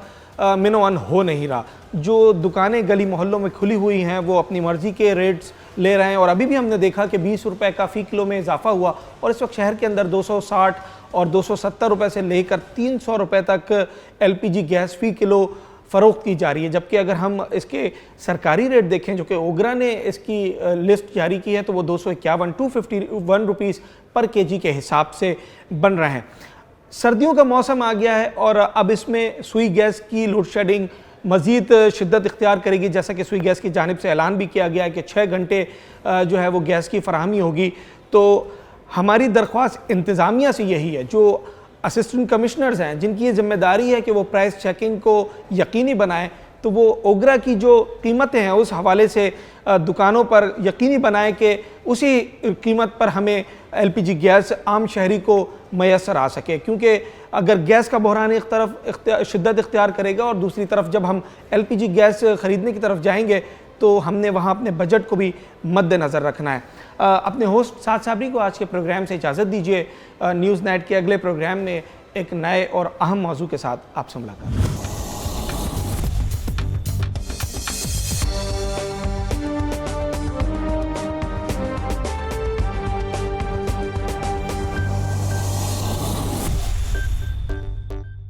[SPEAKER 1] मिनोअन हो नहीं रहा। जो दुकानें गली मोहल्लों में खुली हुई हैं वो अपनी मर्ज़ी के रेट्स ले रहे हैं, और अभी भी हमने देखा कि 20 रुपये का फ़ी किलो में इजाफा हुआ, और इस वक्त शहर के अंदर 260 और 270 रुपये से लेकर 300 रुपये तक LPG गैस फ़ी किलो फ़रोख्त की जा रही है। जबकि अगर हम इसके सरकारी रेट देखें, जो कि ओगरा ने इसकी लिस्ट जारी की है, तो वो 251 रुपीज़ पर kg के हिसाब से बन रहे हैं। सर्दियों का मौसम आ गया है और अब इसमें सुई गैस की लोड शेडिंग मज़ीद शिद्दत इख्तियार करेगी, जैसा कि सुई गैस की जानिब से ऐलान भी किया गया है कि 6 घंटे जो है वो गैस की फराहमी होगी। तो हमारी दरख्वास्त इंतज़ामिया से यही है, जो असिस्टेंट कमिश्नर्स हैं जिनकी ये जिम्मेदारी है कि वो प्राइस चेकिंग को यकीनी बनाएं, तो वो ओगरा की जो कीमतें हैं उस हवाले से दुकानों पर यकीनी बनाएं कि उसी कीमत पर हमें LPG गैस आम शहरी को मैसर आ सके। क्योंकि अगर गैस का बहरान एक तरफ शिद्दत इख्तियार करेगा और दूसरी तरफ जब हम LPG गैस ख़रीदने की तरफ जाएंगे तो हमने वहाँ अपने बजट को भी मद्देनज़र रखना है। अपने होस्ट साद साबरी को आज के प्रोग्राम से इजाज़त दीजिए। न्यूज़ नाइट के अगले प्रोग्राम में एक नए और अहम मौजू के साथ आपसे मुलाकात।